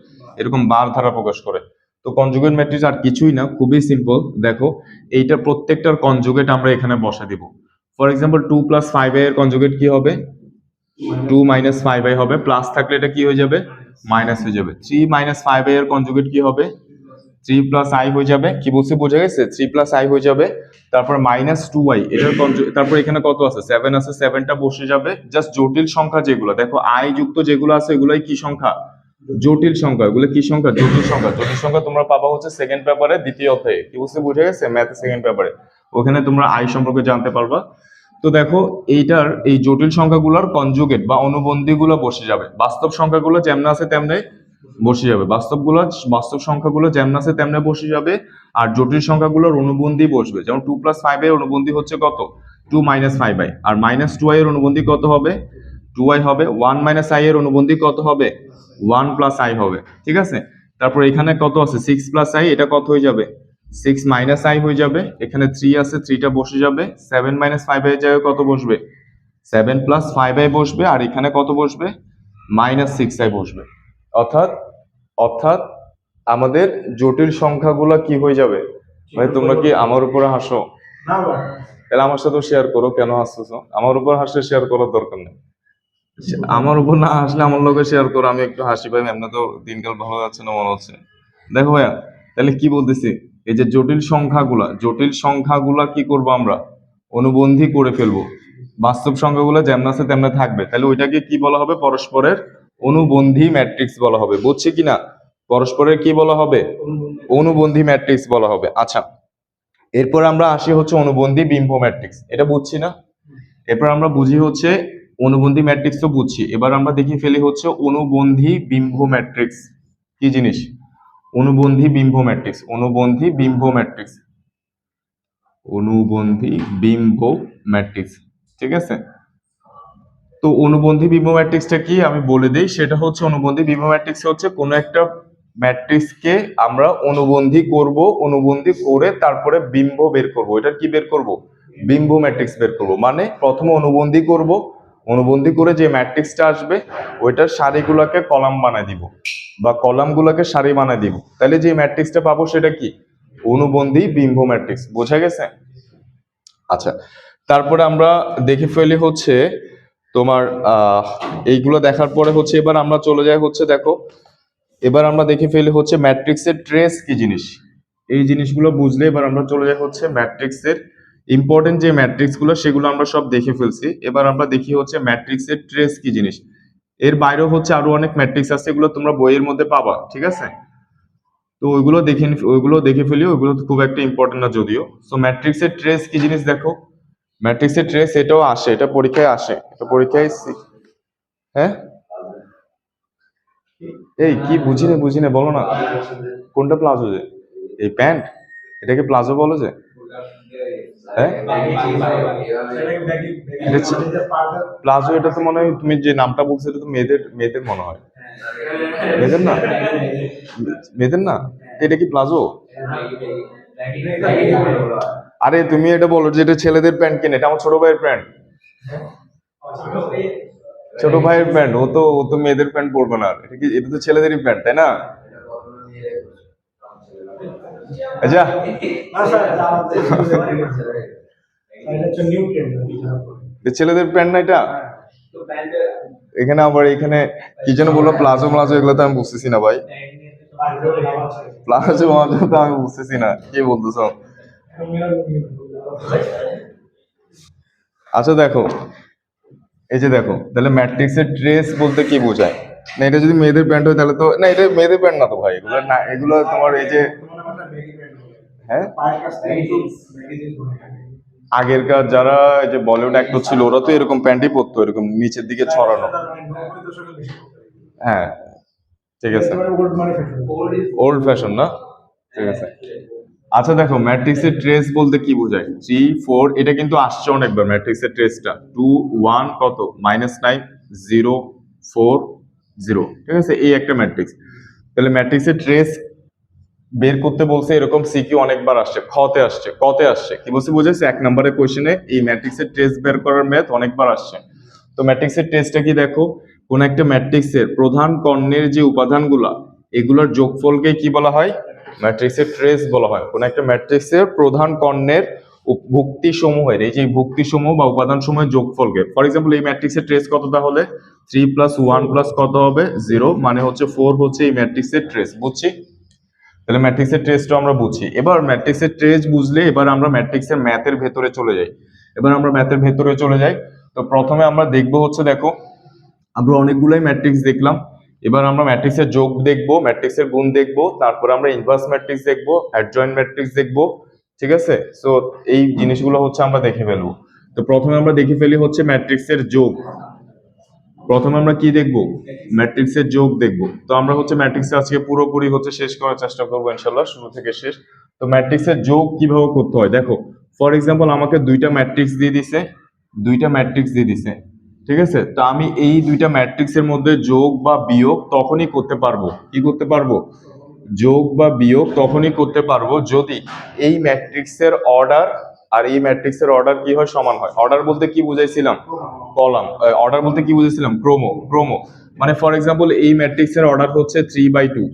এরকম বার দ্বারা প্রকাশ করে। তো কনজুগেট ম্যাট্রিক্স আর কিছুই না, খুবই সিম্পল। দেখো এইটা প্রত্যেকটার কনজুগেট আমরা এখানে বসা দিব। ফর এক্সাম্পল 2 + 5i এর কনজুগেট কি হবে? 2 - 5i হবে, প্লাস থাকলে এটা কি হয়ে যাবে? মাইনাস হয়ে যাবে। 3 - 5i এর কনজুগেট কি হবে? 3 + i হয়ে যাবে। কি বলছি বোঝা গেছে? 3 + i হয়ে যাবে, তারপর -2i এটার কনজুগেট, তারপর এখানে কত আছে? 7 আছে, 7টা বসে যাবে। জাস্ট জটিল সংখ্যা যেগুলো, দেখো i যুক্ত যেগুলো আছে এগুলাই কি সংখ্যা? জটিল সংখ্যা। এগুলো কি সংখ্যা? জটিল সংখ্যা। জটিল সংখ্যা তোমরা পাবা হচ্ছে সেকেন্ড পেপারে দ্বিতীয় অধ্যায়ে। কি বলছি বুঝা গেছে? ম্যাথ সেকেন্ড পেপারে, ওখানে তোমরা i সম্পর্কে জানতে পারবা। তো দেখো এইটার এই জটিল সংখ্যাগুলোর কনজুগেট বা অনুবন্ধীগুলো বসে যাবে, বাস্তব সংখ্যাগুলো যেমন আছে তেমনি বসে যাবে, বাস্তব সংখ্যাগুলো যেমন আছে তেমনি বসে যাবে, আর জটিল সংখ্যাগুলোর অনুবন্ধী বসবে। যেমন 2 + 5i এর অনুবন্ধী হচ্ছে কত? 2 - 5i, আর -2i এর অনুবন্ধী কত হবে? 2i হবে। 1 - i এর অনুবন্ধী কত হবে? 1 + i হবে। ঠিক আছে, তারপর এখানে কত আছে? 6 + i, এটা কত হয়ে যাবে? 6 - i হয়ে যাবে। এখানে 3 আছে, 3টা বসে যাবে। 7 - 5i এর জায়গায় কত বসবে? 7 + 5i বসবে, আর এখানে কত বসবে? -6i বসবে। অর্থাৎ অর্থাৎ আমাদের জটিল সংখ্যাগুলো কি হয়ে যাবে? ভাই তোমরা কি আমার উপরে হাসো? তাহলে আমার সাথে শেয়ার করো, কেন হাসতেছো? আমার উপর হাসলে শেয়ার করার দরকার নেই। আমার উপর না হাসলে আমার লোকে শেয়ার করো, আমি একটু হাসি পাই। এমনি তো দিনকাল ভালো যাচ্ছে না মনে হচ্ছে। দেখো ভাইয়া, তাহলে কি বলতেছি, এই যে জটিল সংখ্যাগুলা কি করব আমরা? অনুবন্ধী করে ফেলবো। বাস্তব সংখ্যাগুলো যেমন আছে তেমন থাকবে, তাহলে ওইটাকে কি বলা হবে? পরস্পরের অনুবন্ধী ম্যাট্রিক্স বলা হবে। বুঝছি কিনা? পরস্পরের কি বলা হবে? অনুবন্ধী ম্যাট্রিক্স বলা হবে। আচ্ছা, এরপর আমরা আসি হচ্ছে অনুবন্ধী বিম্ব ম্যাট্রিক্স, এটা বুঝছি না? এরপর আমরা বুঝি হচ্ছে অনুবন্ধী ম্যাট্রিক্স, তো বুঝছি। এবার আমরা দেখি ফেলি হচ্ছে অনুবন্ধী বিম্ব ম্যাট্রিক্স কি জিনিস? অনুবন্ধী বিম্ব ম্যাট্রিক্স, অনুবন্ধী বিম্ব ম্যাট্রিক্স, অনুবন্ধী বিম্ব ম্যাট্রিক্স। ঠিক আছে, তো অনুবন্ধী বিম্ব ম্যাট্রিক্সটা কি আমি বলে দেই। সেটা হচ্ছে অনুবন্ধী বিম্ব ম্যাট্রিক্স হচ্ছে কোনো একটা ম্যাট্রিক্সকে আমরা অনুবন্ধী করব, অনুবন্ধী করে তারপরে বিম্ব বের করব। এটা কি বের করব? বিম্ব ম্যাট্রিক্স বের করব। মানে প্রথমে অনুবন্ধী করব, অনুবন্ধী করে যে ম্যাট্রিক্সটা আসবে ওইটার সারিগুলোকে কলাম বানায় দিব, বা কলামগুলোকে সারি বানায় দিব, তাহলে যে ম্যাট্রিক্সটা পাবো সেটা কি? অনুবন্ধী বিম্ব ম্যাট্রিক্স। বোঝা গেছে? আচ্ছা, তারপরে আমরা দেখে ফেলি হচ্ছে তোমার এইগুলো দেখার পরে হচ্ছে এবার আমরা চলে যাই হচ্ছে, দেখো এবার আমরা দেখে ফেলি হচ্ছে ম্যাট্রিক্সের ট্রেস কি জিনিস। এই জিনিসগুলো বুঝলে এবার আমরা চলে যাই হচ্ছে ম্যাট্রিক্সের ইম্পর্টেন্ট যে ম্যাট্রিক্স গুলো সেগুলো আমরা সব দেখে ফেলছি। এবার আমরা দেখি হচ্ছে ম্যাট্রিক্সের ট্রেস কি জিনিস। এর বাইরেও হচ্ছে আরো অনেক ম্যাট্রিক্স আছে, এগুলো তোমরা বইয়ের মধ্যে পাবা, ঠিক আছে? তো ওইগুলো দেখে ফেলি, ওইগুলো তো খুব একটা ইম্পর্টেন্ট না যদিও। সো ম্যাট্রিক্সের ট্রেস কি জিনিস দেখো, ম্যাট্রিক্সের ট্রেস এটাও আসে, এটা পরীক্ষায় আসে, এটা পরীক্ষায় হ্যাঁ এই কি বুঝিনে বলো না, কোনটা প্লাজো যে এই প্যান্ট, এটাকে প্লাজো বলো যে? হ্যাঁ প্লাজো, এটা তো মনে হয় তুমি যে নামটা বলছো এটা তো মেয়েদের মেয়েদের মনে হয়, মেয়েদের না, মেয়েদের না, এটা কি প্লাজো? আরে তুমি এটা বলো যে এটা ছেলেদের প্যান্ট কিনে, এটা আমার ছোট ভাইয়ের প্যান্ট, ছোট ভাইয়ের প্যান্ট, ও তো মেয়েদের প্যান্ট পরবে না, এটা কি, এটা তো ছেলেদেরই প্যান্ট তাই না? আচ্ছা এটা ছেলেদের প্যান্ট না এটা? এখানে আবার এখানে কি যেন বললো প্লাজো প্লাজো, এগুলো তো আমি বুঝতেছি না ভাই, প্লাজো প্লাজো তো আমি বুঝতেছি না কি বলতেছো। আচ্ছা দেখো, এই যে দেখো, তাহলে ম্যাট্রিক্সের ট্রেস বলতে কি বোঝায়? না এটা যদি মেয়েদের প্যান্ট হয় তাহলে তো না, এটা মেয়েদের প্যান্ট না তো ভাই, এগুলো না, এগুলো তোমার এই যে হ্যাঁ আগেরকার যারা এই যে বলিউড অ্যাক্টর ছিল ওরা তো এরকম প্যান্টই পরতো, এরকম নিচের দিকে ছড়ানো। হ্যাঁ ঠিক আছে, ওল্ড ফ্যাশন না, ঠিক আছে। আচ্ছা দেখো ম্যাট্রিক্সের ট্রেস বলতে কি বোঝায়, 3 4, এটা কিন্তু আসছে অনেকবার ম্যাট্রিক্সের ট্রেসটা, 2 1 কত -9 0 4 0, ঠিক আছে, এই একটা ম্যাট্রিক্স। তাহলে ম্যাট্রিক্সের ট্রেস বের করতে বলছে, এরকম সিকিউ অনেকবার আসছে, খতে আসছে, কতে আসছে, কি বলছে বুঝেছে, 1 নম্বরের কোশ্চেনে এই ম্যাট্রিক্সের ট্রেস বের করার ম্যাথ অনেকবার আসছে। তো ম্যাট্রিক্সের ট্রেসটা কি দেখো, কোন একটা ম্যাট্রিক্সের প্রধান কর্ণের যে উপাদানগুলা এগুলোর যোগফলকে কি বলা হয়, ম্যাট্রিক্সের ট্রেস বলা হয়। কোন একটা ম্যাট্রিক্সের প্রধান কর্ণের ভুক্তি সমূহের, এই যে ভুক্তি সমূহ বা উপাদান সমূহের যোগফলকে, ফর এক্সাম্পল এই ম্যাট্রিক্সের ট্রেস কত, তাহলে 3 + 1 + কত হবে 0, মানে হচ্ছে 4 হচ্ছে এই ম্যাট্রিক্সের ট্রেস, বুঝছি? তাহলে ম্যাট্রিক্সের ট্রেসটা আমরা বুঝি। এবার ম্যাট্রিক্সের ট্রেস বুঝলে এবার আমরা ম্যাট্রিক্সের ম্যাথের ভেতরে চলে যাই। এবার আমরা ম্যাথের ভেতরে চলে যাই। তো প্রথমে আমরা দেখব হচ্ছে, দেখো আমরা অনেকগুলাই ম্যাট্রিক্স দেখলাম, এবার আমরা ম্যাট্রিক্সের যোগ দেখব, ম্যাট্রিক্সের গুণ দেখব, তারপর আমরা ইনভার্স ম্যাট্রিক্স দেখব, অ্যাডজয়েন্ট ম্যাট্রিক্স দেখব, ঠিক আছে? সো এই জিনিসগুলো হচ্ছে আমরা দেখে ফেলবো। তো প্রথমে আমরা দেখে ফেলি হচ্ছে ম্যাট্রিক্সের যোগ। প্রথমে আমরা কি দেখব, ম্যাট্রিক্সের যোগ দেখব। তো আমরা হচ্ছে ম্যাট্রিক্স আজকে পুরোপুরি হচ্ছে শেষ করার চেষ্টা করবো ইনশাল্লাহ, শুরু থেকে শেষ। তো ম্যাট্রিক্সের যোগ কিভাবে করতে হয় দেখো, ফর এক্সাম্পল আমাকে দুইটা ম্যাট্রিক্স দিয়ে দিছে, ঠিক আছে? তো আমি এই দুইটা ম্যাট্রিক্সের মধ্যে যোগ বা বিয়োগ তখনই করতে পারবো, কি করতে পারবো, যোগ বা বিয়োগ তখনই করতে পারবো যদি এই ম্যাট্রিক্সের অর্ডার আর এই ম্যাট্রিক্সের অর্ডার কি হয়, সমান হয়। অর্ডার বলতে কি বুঝাইছিলাম, কলাম, অর্ডার বলতে কি বুঝেছিলাম, ক্রম। মানে ফর এক্সাম্পল এই ম্যাট্রিক্সের অর্ডার হচ্ছে 3/2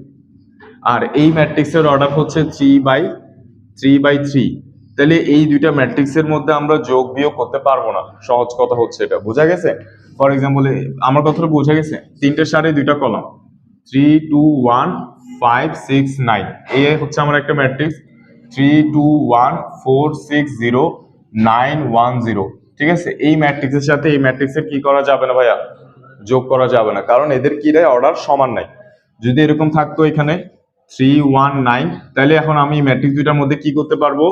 আর এই ম্যাট্রিক্সের অর্ডার হচ্ছে 3/3, তাহলে এই দুইটা ম্যাট্রিক্সের মধ্যে আমরা যোগ বিয়োগ করতে পারবো না, সহজ কথা হচ্ছে এটা, বোঝা গেছে? ফর এক্সাম্পল আমার কথাটা বোঝা গেছে, তিনটে সারি দুইটা কলাম, 3 2 1 5 6 9, এই হচ্ছে আমার একটা ম্যাট্রিক্স, 3 2 1 4 6 0 9 1 0, ঠিক আছে? এই ম্যাট্রিক্সের সাথে এই ম্যাট্রিক্সের কি করা যাবে না ভাইয়া, যোগ করা যাবে না, কারণ এদের কি দেয়, অর্ডার সমান নাই। যদি এরকম থাকতো এখানে 3 1 9, তাহলে এখন আমি ম্যাট্রিক্স দুইটার মধ্যে কি করতে পারবো,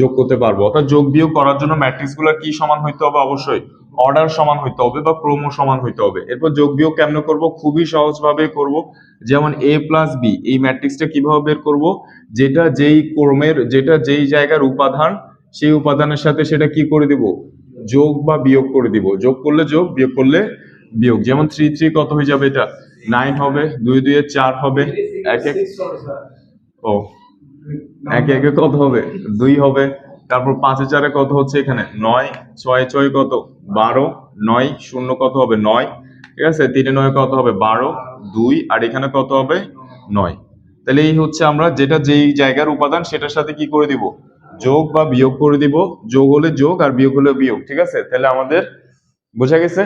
যোগ করতে পারবো। অর্থাৎ যোগ বিয়োগ করার জন্য ম্যাট্রিক্স গুলো কি সমান হইতে হবে, অবশ্যই অর্ডার সমান হইতে হবে বা ক্রম সমান হইতে হবে। এরপর যোগ বিয়োগ কেমনে করব, খুবই সহজ ভাবে করব। যেমন a + b, এই ম্যাট্রিক্সটা কিভাবে বের করব, যেটা যেই ক্রমের, যেটা যেই জায়গার উপাদান সেই উপাদানের সাথে সেটা কি করে দিব, যোগ বা বিয়োগ করে দিব। যোগ করলে যোগ, বিয়োগ করলে বিয়োগ। যেমন 3 3 কত হয়ে যাবে, এটা 9 হবে, 2 2 এ 4 হবে, 1 1 ও 1 1 এ কত হবে, 2 হবে। তারপর 5 এ 4 এ কত হচ্ছে, এখানে 9, 6 6 কত 12, 9 0 কত হবে 9, ঠিক আছে? 3 এ 9 কত হবে 12, 2 আর এখানে কত হবে 9। তাহলে এই হচ্ছে আমরা যেটা যেই জায়গার উপাদান সেটার সাথে কি করে দিব, যোগ বা বিয়োগ করে দিব। যোগ হলে যোগ আর বিয়োগ হলে বিয়োগ, ঠিক আছে? তাহলে আমাদের বোঝা গেছে।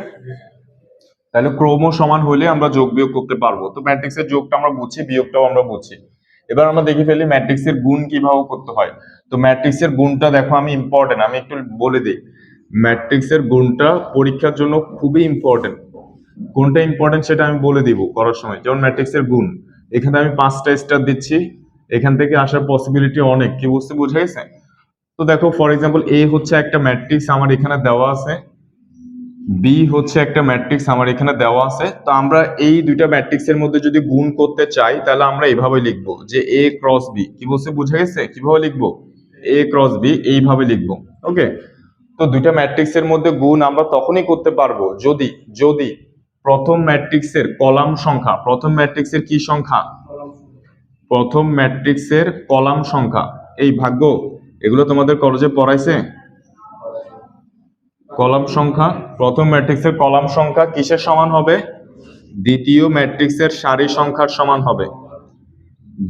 তাহলে ক্রম সমান হলে আমরা যোগ বিয়োগ করতে পারবো। তো ম্যাট্রিক্সের যোগটা আমরা বুঝছি, বিয়োগটাও আমরা বুঝছি। এবার আমরা দেখে ফেলি ম্যাট্রিক্সের গুণ কিভাবে করতে হয়। তো ম্যাট্রিক্সের গুণটা দেখো আমি ইম্পর্টেন্ট, আমি একটু বলে দিই। ম্যাট্রিক্সের গুণটা পরীক্ষার জন্য খুবই ইম্পর্টেন্ট। কোনটা ইম্পর্টেন্ট সেটা আমি বলে দিব করার সময়। যেমন ম্যাট্রিক্সের গুণ, এখানে আমি 5টা স্টার দিচ্ছি, এখান থেকে আসার পসিবিলিটি অনেক। কি বুঝতে বোঝা গেছে? তো দেখো ফর এক্সাম্পল এ হচ্ছে একটা ম্যাট্রিক্স আমার এখানে দেওয়া আছে, বি হচ্ছে একটা ম্যাট্রিক্স আমার এখানে দেওয়া আছে। তো আমরা এই দুইটা ম্যাট্রিক্সের মধ্যে যদি গুণ করতে চাই তাহলে আমরা এইভাবে লিখবো যে এ ক্রস বি। কি বলছে বুঝা গেছে? কিভাবে লিখবো? এ ক্রস বি এইভাবে লিখবো। ওকে, তো দুইটা ম্যাট্রিক্সের মধ্যে গুণ আমরা তখনই করতে পারবো যদি যদি প্রথম ম্যাট্রিক্সের কলাম সংখ্যা, প্রথম ম্যাট্রিক্সের কি সংখ্যা? প্রথম ম্যাট্রিক্সের কলাম সংখ্যা। এই ভাগ্য এগুলো তোমাদের কলেজে পড়াইছে? কলাম সংখ্যা, প্রথম ম্যাট্রিক্সের কলাম সংখ্যা কিসের সমান হবে? দ্বিতীয় ম্যাট্রিক্সের সারি সংখ্যার সমান হবে।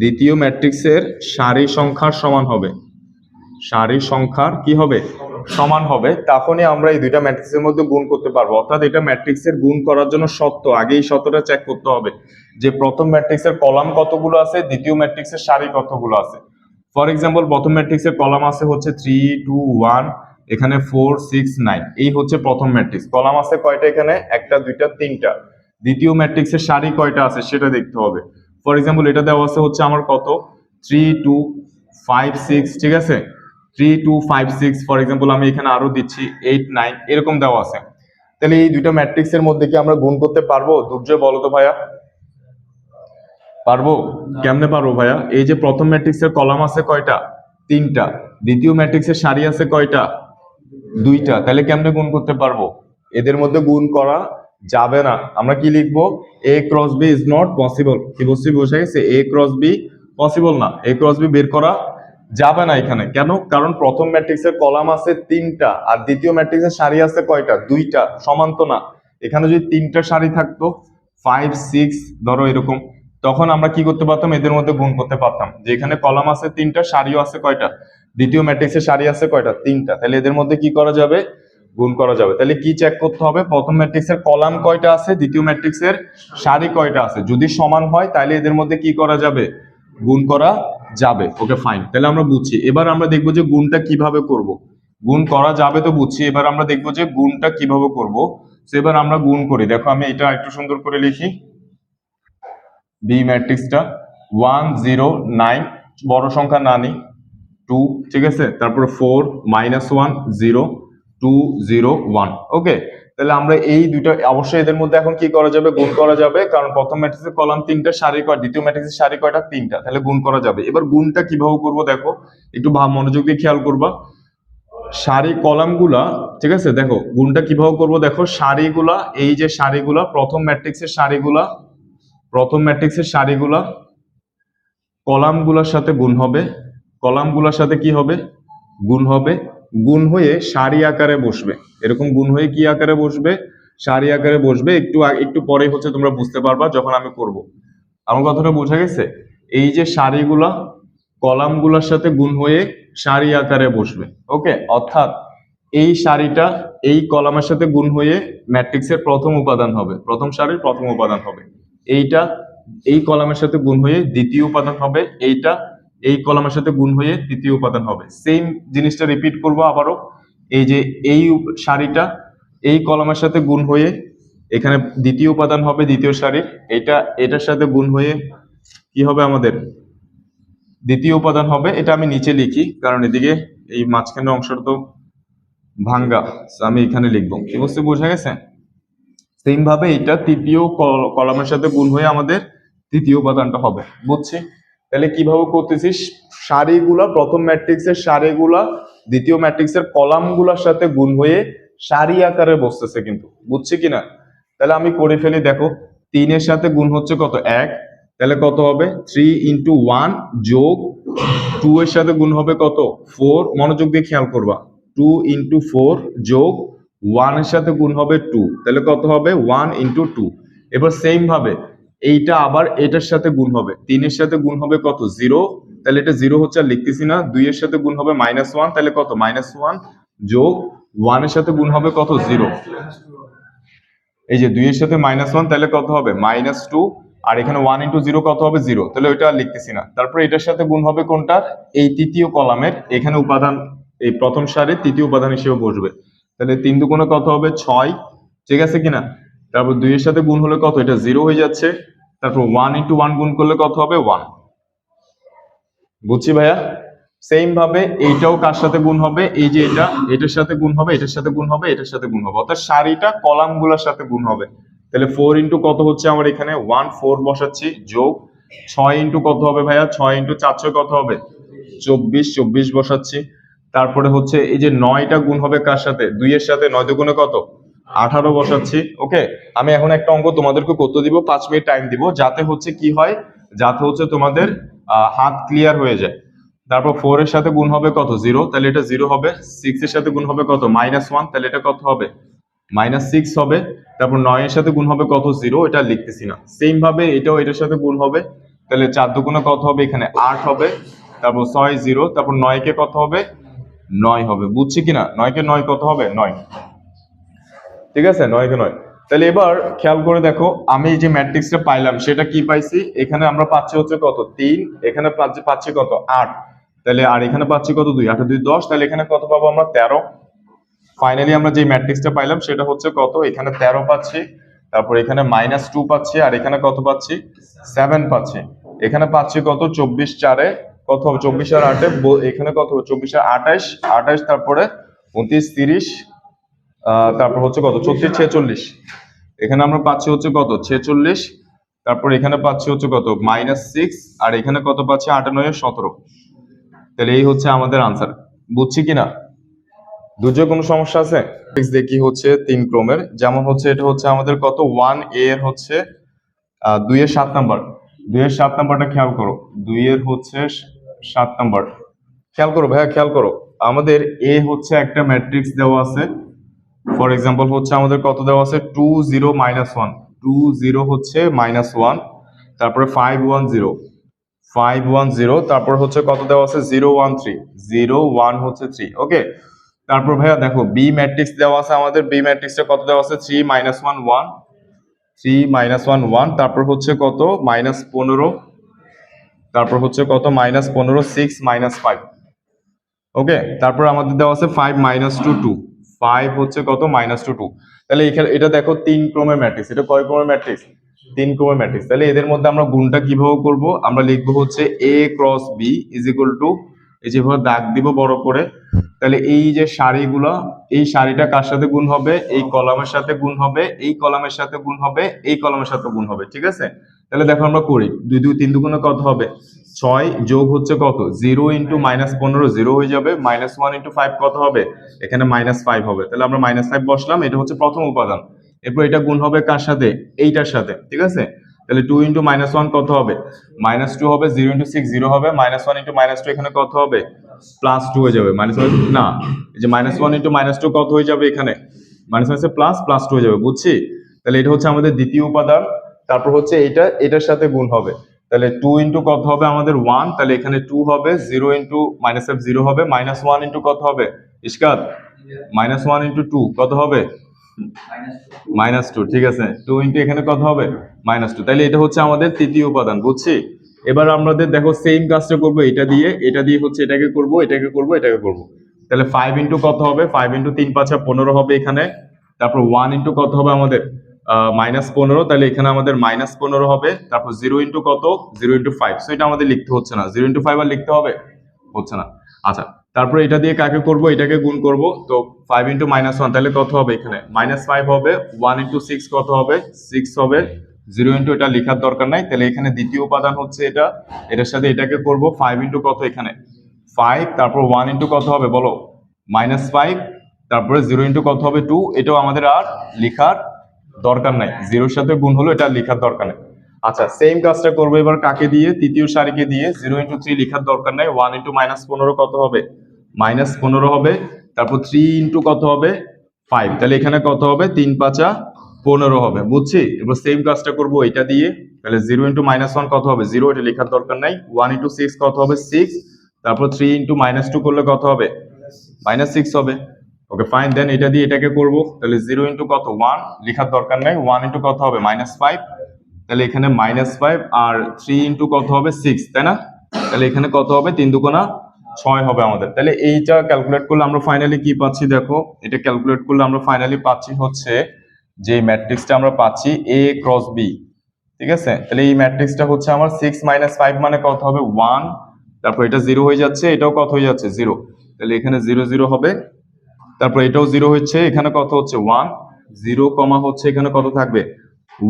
দ্বিতীয় ম্যাট্রিক্সের সারি সংখ্যার সমান হবে। সারি সংখ্যার কি হবে? সমান হবে। তখনই আমরা এই দুইটা ম্যাট্রিক্সের মধ্যে গুণ করতে পারবো। অর্থাৎ এটা ম্যাট্রিক্সের গুণ করার জন্য শর্ত, আগে এই শর্তটা চেক করতে হবে যে প্রথম ম্যাট্রিক্সের কলাম কতগুলো আছে, দ্বিতীয় ম্যাট্রিক্সের সারি কতগুলো আছে। ফর এক্সাম্পল প্রথম ম্যাট্রিক্সের কলাম আছে হচ্ছে 3 2 1, এখানে 4 6 9, এই হচ্ছে প্রথম ম্যাট্রিক্স। কলাম আছে কয়টা? এখানে একটা দুইটা তিনটা। দ্বিতীয় ম্যাট্রিক্সের সারি কয়টা আছে সেটা দেখতে হবে। ফর এক্সাম্পল এটা দেওয়া আছে হচ্ছে আমার কত? 3 2 5 6, ঠিক আছে? 3 2 5 6, ফর এক্সাম্পল আমি এখানে আরো দিচ্ছি 8 9, এরকম দেওয়া আছে। তাহলে এই দুইটা ম্যাট্রিক্সের মধ্যে কি আমরা গুণ করতে পারবো? দুর্জয় বলো তো ভাইয়া, পারবো? কেমনে পারবো ভাইয়া? এই যে প্রথম ম্যাট্রিক্সের কলাম আছে কয়টা? তিনটা। দ্বিতীয় ম্যাট্রিক্সের সারি আছে কয়টা? দুইটা। তাহলে কেমনে গুণ করতে পারবো? এদের মধ্যে গুণ করা যাবে না। আমরা কি লিখবো? A cross B is not possible. কি বলছি বোঝা গেছে? এ ক্রস বি পসিবল না, এ ক্রস বি বের করা যাবে না এখানে। কেন? কারণ প্রথম ম্যাট্রিক্সের কলাম আছে তিনটা আর দ্বিতীয় ম্যাট্রিক্সের সারি আছে কয়টা? দুইটা। সমান তো না। এখানে যদি তিনটা সারি থাকতো 5 6 ধরো এরকম, তখন আমরা কি করতে পারতাম? এদের মধ্যে গুণ করতে পারতাম। যে এখানে কলাম আছে তিনটা, সারিও আছে কয়টা? দ্বিতীয় ম্যাট্রিক্সের সারি আছে কয়টা? তিনটা। তাহলে এদের মধ্যে কি করা যাবে? গুণ করা যাবে। তাহলে কি চেক করতে হবে? প্রথম ম্যাট্রিক্সের কলাম কয়টা আছে, দ্বিতীয় ম্যাট্রিক্সের সারি কয়টা আছে। যদি সমান হয় তাহলে এদের মধ্যে কি করা যাবে? গুণ করা যাবে। ওকে ফাইন, তাহলে আমরা বুঝছি। এবার আমরা দেখবো যে গুণটা কিভাবে করব। গুণ করা যাবে তো বুঝছি, এবার আমরা দেখবো যে গুণটা কিভাবে করব। তো এবার আমরা গুণ করি। দেখো আমি এটা একটু সুন্দর করে লিখি। বি ম্যাট্রিক্সটা 1 0 9, বড় সংখ্যা না নিই, 2, ঠিক আছে? তারপর 4 -1 0 2 0 1। ওকে, তাহলে আমরা এই দুইটা অবশ্যই এদের মধ্যে এখন কি করা যাবে? গুণ করা যাবে, কারণ প্রথম ম্যাট্রিক্সের কলাম তিনটা, সারি কয়? দ্বিতীয় ম্যাট্রিক্সের সারি কয়টা? তিনটা। তাহলে গুণ করা যাবে। এবার গুণটা কিভাবে করব দেখো, একটু মনোযোগ দিয়ে খেয়াল করবা। সারি কলামগুলা, ঠিক আছে? দেখো গুণটা কিভাবে করব দেখো। সারিগুলা, এই যে সারিগুলা, প্রথম ম্যাট্রিক্সের সারিগুলা, প্রথম ম্যাট্রিক্সের সারিগুলা কলামগুলোর সাথে গুণ হবে। কলামগুলোর সাথে কি হবে? গুণ হবে। গুণ হয়ে সারি আকারে বসবে। এরকম গুণ হয়ে কি আকারে বসবে? সারি আকারে বসবে। একটু পরে হচ্ছে তোমরা বুঝতে পারবা যখন আমি করব। আমার কথাটা বোঝা গেছে? এই যে সারিগুলা কলামগুলোর সাথে গুণ হয়ে সারি আকারে বসবে। ওকে, অর্থাৎ এই সারিটা এই কলামের সাথে গুণ হয়ে ম্যাট্রিক্সের প্রথম উপাদান হবে, প্রথম সারির প্রথম উপাদান হবে। এইটা এই কলামের সাথে গুণ হয়ে দ্বিতীয় উপাদান হবে। এইটা এই কলামের সাথে গুণ হয়ে তৃতীয় উপাদান হবে। সেম জিনিসটা রিপিট করব আবারও। এই যে এই সারিটা এই কলামের সাথে গুণ হয়ে এখানে দ্বিতীয় উপাদান হবে, দ্বিতীয় সারির। এটা এটার সাথে গুণ হয়ে কি হবে? আমাদের দ্বিতীয় উপাদান হবে। এটা আমি নিচে লিখি, কারণ এদিকে এই মাঝখানের অংশটা তো ভাঙ্গা, আমি এখানে লিখবো। কি বুঝতে বোঝা গেছে? সেম ভাবে এটা তৃতীয় কলামের সাথে গুণ হয়ে আমাদের তৃতীয় উপাদানটা হবে। বুঝছি? তাহলে কিভাবে করতেছি? সারিগুলা, প্রথম ম্যাট্রিক্সের সারিগুলা দ্বিতীয় ম্যাট্রিক্সের কলামগুলোর সাথে গুণ হয়ে সারি আকারে বসতেছে কিন্তু। বুঝছি কিনা? তাহলে আমি করে ফেলি। দেখো 3 এর সাথে গুণ হচ্ছে কত? 1। তাহলে কত হবে? 3 × 1 যোগ 2 এর সাথে গুণ হবে কত? 4। মনোযোগ দিয়ে খেয়াল করবা। 2 × 4 যোগ 1 এর সাথে গুণ হবে 2। তাহলে কত হবে? 1 × 2। এবার সেম ভাবে এইটা আবার এটার সাথে গুণ হবে। 3 এর সাথে গুণ হবে কত? 0। তাহলে এটা 0 হচ্ছে, আর লিখতেছি না। 2 এর সাথে গুণ হবে -1। তাহলে কত? -1 যোগ 1 এর সাথে গুণ হবে কত? 0। এই যে 2 এর সাথে -1 তাহলে কত হবে -2, আর এখানে 1 ইন্টু 0 কত হবে 0, তাহলে ওইটা আর লিখতেছি না। তারপরে এটার সাথে গুণ হবে কোনটা, এই তৃতীয় কলামের এখানে উপাদান, এই প্রথম সারির তৃতীয় উপাদান হিসেবে বসবে। তাহলে 3 দুগুণে কত হবে 6, ঠিক আছে কিনা। তারপর 2 এর সাথে গুণ হলে কত, এটা 0 হয়ে যাচ্ছে। তারপর 1 ইন্টু 1 গুণ করলে কত হবে 1, বুঝছি ভাইয়া। সেম ভাবে এইটাও কার সাথে গুণ হবে, এই যে এটা এটার সাথে গুণ হবে, এটার সাথে গুণ হবে, এটার সাথে গুণ হবে, অর্থাৎ সারিটা কলামগুলোর সাথে গুণ হবে। তাহলে 4 ইন্টু কত হচ্ছে আমার এখানে 1, 4 বসাচ্ছি, যোগ 6 ইন্টু কত হবে ভাইয়া, 6 ইন্টু 4 6 কত হবে 24, 24 বসাচ্ছি। তারপরে হচ্ছে এই যে 9টা গুণ হবে কার সাথে, 2 এর সাথে, 9 দুগুণে কত 18 বসাচ্ছি। ওকে, আমি এখন একটা অঙ্ক তোমাদেরকে করতে দিব, 5 মিনিট টাইম দিব, যাতে হচ্ছে কি হয়, যাতে হচ্ছে তোমাদের হাত ক্লিয়ার হয়ে যায়। তারপর 4 এর সাথে গুণ হবে কত 0, তাহলে এটা 0 হবে। 6 এর সাথে গুণ হবে কত -1, তাহলে এটা কত হবে -6 হবে। তারপর 9 এর সাথে গুণ হবে কত 0, এটা লিখতেছি না। সেম ভাবে এটাও এটার সাথে গুণ হবে, তাহলে 4 দুগুণে কত হবে এখানে 8 হবে। তারপর 6 0, তারপর 9 কে কত হবে 9 হবে, বুঝছি কিনা। 9 কে 9 কত হবে 9, ঠিক আছে, 9 কে 9। তাহলে এবার খেয়াল করে দেখো, আমি যে ম্যাট্রিক্সটা পাইলাম সেটা কি পাইছি, এখানে আমরা পাচ্ছি হচ্ছে কত 3, এখানে পাচ্ছি কত 8, তাহলে আর এখানে পাচ্ছি কত 2, 8 2 10, তাহলে এখানে কত পাবো আমরা 13। ফাইনালি আমরা যে ম্যাট্রিক্সটা পাইলাম সেটা হচ্ছে কত, এখানে 13 পাচ্ছি, তারপর এখানে -2 পাচ্ছি, আর এখানে কত পাচ্ছি 7 পাচ্ছি। এখানে পাচ্ছি কত 24 4 কত হবে 24 আর 8 এখানে কত হবে 24 আর 28, 28 তারপরে 29 30, তারপর হচ্ছে কত 34 46, এখানে আমরা পাচ্ছি হচ্ছে কত 46, তারপর এখানে পাচ্ছি হচ্ছে কত -6, আর এখানে কত পাচ্ছি 8 9 17। তাহলে এই হচ্ছে আমাদের আনসার, বুঝছি কিনা। দুর্যোগ কোনো সমস্যা আছে দেখি হচ্ছে 3 ক্রমের, যেমন হচ্ছে এটা হচ্ছে আমাদের কত 1a এর হচ্ছে 2 এর 7 নাম্বার, 2 এর 7 নাম্বারটা খেয়াল করো, 2 এর হচ্ছে 7 নাম্বার খেয়াল করো ভাইয়া, খেয়াল করো। আমাদের এ হচ্ছে একটা ম্যাট্রিক্স দেওয়া আছে, ফর এক্সাম্পল হচ্ছে আমাদের কত দেওয়া আছে 2 0 -1, 2 0 হচ্ছে -1, তারপরে 5 1 0, 5 1 0, তারপর হচ্ছে কত দেওয়া আছে 0 1 3, 0 1 হচ্ছে 3। ওকে, তারপর ভাইয়া দেখো বি ম্যাট্রিক্স দেওয়া আছে আমাদের, বি ম্যাট্রিক্সটা কত দেওয়া আছে 3 -1 1, 3 -1 1, তারপর হচ্ছে কত -15, তারপর হচ্ছে কত -15 6 -5। ওকে, তারপর আমাদের দেওয়া আছে 5 -2 2, 5 হচ্ছে কত -2 2। তাহলে এখানে এটা দেখো 3 ক্রমের ম্যাট্রিক্স, এটা কয় ক্রমের ম্যাট্রিক্স 3 ক্রমের ম্যাট্রিক্স। তাহলে এদের মধ্যে আমরা গুণটা কিভাবে করব, আমরা লিখবো হচ্ছে a cross b is equal to, এই যেভাবে দাগ দিব বড় করে, তাহলে এই যে সারিগুলো, এই সারিটা কার সাথে গুণ হবে, এই কলামের সাথে গুণ হবে, এই কলামের সাথে গুণ হবে, এই কলামের সাথে গুণ হবে, ঠিক আছে। তাহলে দেখো আমরা করি 2 2 3 দুগুণে কত হবে 6, যোগ হচ্ছে কত 0 ইন্টু -15 0 হয়ে যাবে, -1 ইন্টু 5 কত হবে এখানে -5 হবে। তাহলে আমরা -5 বসলাম, এটা হচ্ছে প্রথম উপাদান। এরপর এটা গুণ হবে কার সাথে, এইটার সাথে, ঠিক আছে। তাহলে 2 ইন্টু -1 কত হবে -2 হবে, 0 ইন্টু 6 0 হবে, -1 ইন্টু -2 এখানে কত হবে +2 হয়ে যাবে, -1 না, এই যে -1 ইন্টু -2 কত হয়ে যাবে এখানে -1 +2 হয়ে যাবে, বুঝছি। তাহলে এটা হচ্ছে আমাদের দ্বিতীয় উপাদান। তারপর হচ্ছে এটা এটার সাথে গুণ হবে, তাহলে 2 ইন্টু কত হবে আমাদের 1, তাহলে এখানে 2 হবে, 0 ইন্টু -0 হবে, -1 ইন্টু কত হবে ইশকাত -1 ইন্টু 2 কত হবে -2, ঠিক আছে। 2 ইন্টু এখানে কত হবে -2, তাহলে এটা হচ্ছে আমাদের তৃতীয় উপাদান, বুঝছি। এবার আমাদের দেখো সেম কাজটা করবো, এটা দিয়ে হচ্ছে এটাকে করব, এটাকে করব, এটাকে করব। তাহলে 5 ইন্টু কত হবে 5 ইন্টু 3 5 15 হবে এখানে। তারপর 1 ইন্টু কত হবে আমাদের -15, তাহলে এখানে আমাদের -15 হবে। তারপর 0 ইন্টু কত 0 ইন্টু 5, সো এটা আমাদের লিখতে হচ্ছে না, 0 ইন্টু 5 আর লিখতে হবে হচ্ছে না। আচ্ছা, তারপরে এটা দিয়ে কাকে করব, এটাকে গুণ করব, তো 5 ইন্টু -1 তাহলে কত হবে এখানে -5 হবে, 1 ইন্টু 6 কত হবে 6 হবে, 0 ইন্টু এটা লেখার দরকার নাই। তাহলে এখানে দ্বিতীয় উপাদান হচ্ছে এটা, এটার সাথে এটাকে করব, 5 ইন্টু কত এখানে 5, তারপর 1 ইন্টু কত হবে বলো -5, তারপরে 0 ইন্টু কত হবে 2, এটাও আমাদের আর লেখার দরকার নাই, 0-এর সাথে গুণ হলো, এটা লেখার দরকার নাই। আচ্ছা, সেম কাজটা করবো এবার কাকে দিয়ে, তৃতীয় সারিকে দিয়ে। 0 ইন্টু 3 লেখার দরকার নাই, 1 ইন্টু -15 কত হবে -15 হবে, তারপর 3 ইন্টু কত হবে 5, তাহলে এখানে কত হবে 3 5 15 হবে, বুঝছি। এবার সেম কাজটা করবো এটা দিয়ে, তাহলে 0 ইন্টু -1 কত হবে 0, এটা লেখার দরকার নাই। 1 ইন্টু 6 কত হবে 6, তারপর 3 ইন্টু -2 করলে কত হবে -6 হবে। ওকে ফাইন, দেন এটা দিয়ে এটাকে করব, তাহলে 0 ইন্টু কত 1 লেখার দরকার নাই, 1 ইন্টু কত হবে -5, তাহলে এখানে -5 আর 3 ইন্টু কত হবে 6, তাই না? তাহলে এখানে কত হবে 3 দুগুণা 6 হবে আমাদের। তাহলে এইটা ক্যালকুলেট করলে আমরা ফাইনালি কি পাচ্ছি দেখো, এটা ক্যালকুলেট করলে আমরা ফাইনালি পাচ্ছি হচ্ছে যে ম্যাট্রিক্সটা আমরা পাচ্ছি A ক্রস B, ঠিক আছে? তাহলে এই ম্যাট্রিক্সটা হচ্ছে আমার 6 - 5 মানে কত হবে 1, তারপর এটা 0 হয়ে যাচ্ছে, এটাও কত হয়ে যাচ্ছে 0, তাহলে এখানে 0 0 হবে, তারপর এটাও 0 হচ্ছে, এখানে কত হচ্ছে 1, 0 কমা হচ্ছে এখানে কত থাকবে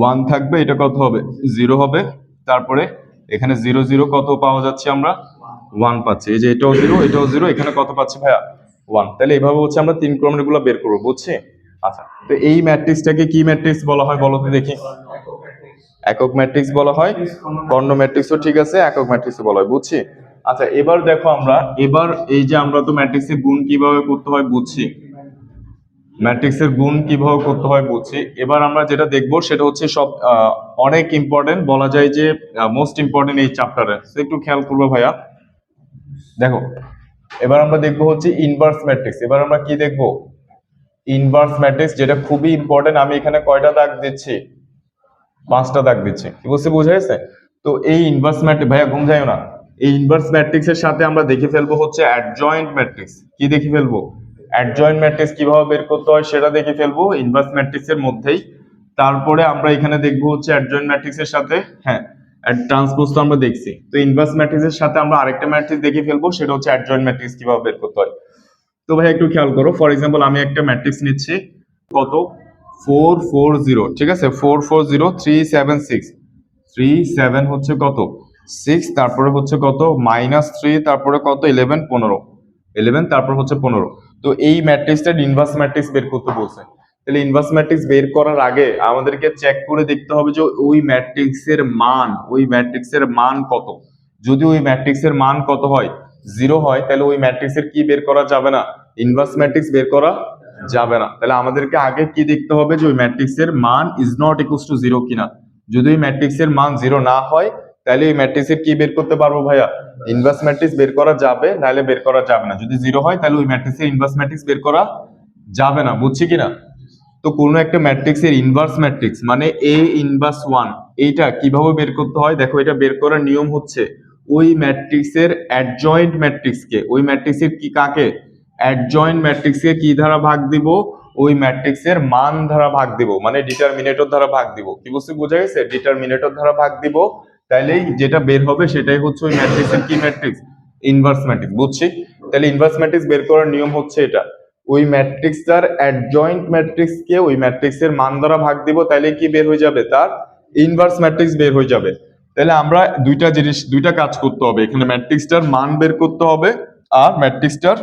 1 থাকবে, এটা কত হবে 0 হবে, তারপরে এখানে 0 0 কত পাওয়া যাচ্ছে আমরা 1 পাচ্ছি, এই যে এটাও 0 এটাও 0, এখানে কত পাচ্ছি ভাইয়া 1। তাহলে এইভাবে হচ্ছে আমরা 3 ক্রমের গুলো বের করবো, বুঝছি? আচ্ছা, তো এই ম্যাট্রিক্সটাকে কি ম্যাট্রিক্স বলা হয় বলো তো দেখি? একক ম্যাট্রিক্স বলা হয়, কর্ণ ম্যাট্রিক্সও ঠিক আছে, একক ম্যাট্রিক্সও বলা হয়, বুঝছি? আচ্ছা, এবার দেখো আমরা এবার এই যে আমরা তো ম্যাট্রিক্সের গুণ কিভাবে করতে হয় বুঝছি, ম্যাট্রিক্সের গুণ কিভাবে করতে হয় বুঝছি। এবার আমরা যেটা দেখবো সেটা হচ্ছে সব অনেক ইম্পর্টেন্ট, বলা যায় যে মোস্ট ইম্পর্টেন্ট এই চ্যাপ্টারে, একটু খেয়াল করবো ভাইয়া। দেখো এবার আমরা দেখবো হচ্ছে ইনভার্স ম্যাট্রিক্স। এবার আমরা কি দেখবো? ইনভার্স ম্যাট্রিক্স, যেটা খুবই ইম্পর্টেন্ট। আমি এখানে কয়টা দাগ দিচ্ছি? 5টা দাগ দিচ্ছি, কি বলছে বোঝা গেছে? তো এই ইনভার্স ম্যাট্রিক্স, ভাইয়া ঘুম যাইও না, এই ইনভার্স ম্যাট্রিক্সের সাথে আমরা দেখে ফেলবো হচ্ছে অ্যাডজয়েন্ট ম্যাট্রিক্স। কি দেখে ফেলবো? অ্যাডজয়েন্ট ম্যাট্রিক্স কিভাবে বের করতে হয় সেটা দেখে ফেলবো ইনভার্স ম্যাট্রিক্সের মধ্যেই। তারপরে আমরা এখানে দেখবো হচ্ছে অ্যাডজয়েন্ট ম্যাট্রিক্সের সাথে, হ্যাঁ ট্রান্সপোজ তো আমরা দেখছি, তো ইনভার্স ম্যাট্রিক্সের সাথে আমরা আরেকটা ম্যাট্রিক্স দেখে ফেলবো, সেটা হচ্ছে অ্যাডজয়েন্ট ম্যাট্রিক্স কিভাবে বের করতে হয়। তো ভাই একটু খেয়াল করো, ফর এক্সাম্পল আমি একটা ম্যাট্রিক্স নিচ্ছি, কত 4 4 0, ঠিক আছে? 4 4 0 3 7 6, 3 7 হচ্ছে কত 6, তারপরে হচ্ছে কত -3, তারপরে কত 11 15, 11 তারপর হচ্ছে 15। তো এই ম্যাট্রিক্সটার ইনভার্স ম্যাট্রিক্স বের করতে বলছে। তাহলে ইনভার্স ম্যাট্রিক্স বের করার আগে আমাদেরকে চেক করে দেখতে হবে যে ওই ম্যাট্রিক্সের মান কত। যদি ওই ম্যাট্রিক্সের মান কত হয় 0 হয়, তাহলে ওই ম্যাট্রিক্সের কি বের করা যাবে না? ইনভার্স ম্যাট্রিক্স বের করা যাবে না। তাহলে আমাদেরকে আগে কি দেখতে হবে যে ওই ম্যাট্রিক্সের মান ইজ নট ইকুয়ালস টু 0 কিনা। যদি ওই ম্যাট্রিক্সের মান 0 না হয়, তাহলে এই ম্যাট্রিক্সের কি বের করতে পারবো ভাইয়া? ইনভার্স ম্যাট্রিক্স বের করা যাবে, নাহলে বের করা যাবে না। যদি 0 হয় তাহলে ওই ম্যাট্রিক্সের ইনভার্স ম্যাট্রিক্স বের করা যাবে না, বুঝছি কিনা? তো কোনো একটা ম্যাট্রিক্সের ইনভার্স ম্যাট্রিক্স মানে A ইনভার্স 1, এইটা কিভাবে বের করতে হয় দেখো। এটা বের করার নিয়ম হচ্ছে ওই ম্যাট্রিক্সের অ্যাডজয়েন্ট ম্যাট্রিক্সকে, ওই ম্যাট্রিক্সের কি কাকে অ্যাডজয়েন্ট ম্যাট্রিক্সকে কি দ্বারা ভাগ দিব? ওই ম্যাট্রিক্সের মান দ্বারা ভাগ দিব, মানে ডিটারমিনেটর দ্বারা ভাগ দিব। কি বুঝতে বোঝা গেছে? ডিটারমিনেটর দ্বারা ভাগ দিব, তাহলেই যেটা বের হবে সেটাই হচ্ছে ওই ম্যাট্রিক্সের কি ম্যাট্রিক্স? ইনভার্স ম্যাট্রিক্স, বুঝছি? তাহলে ইনভার্স ম্যাট্রিক্স বের করার নিয়ম হচ্ছে এটা, ওই ম্যাট্রিক্সটার অ্যাডজয়েন্ট ম্যাট্রিক্সকে ওই ম্যাট্রিক্সের মান দ্বারা ভাগ দিব, তাহলে কি বের হয়ে যাবে? তার ইনভার্স ম্যাট্রিক্স বের হয়ে যাবে। তাহলে আমরা দুইটা কাজ করতে হবে, এখানে ম্যাট্রিক্সটার মান বের করতে হবে আর ম্যাট্রিক্সটার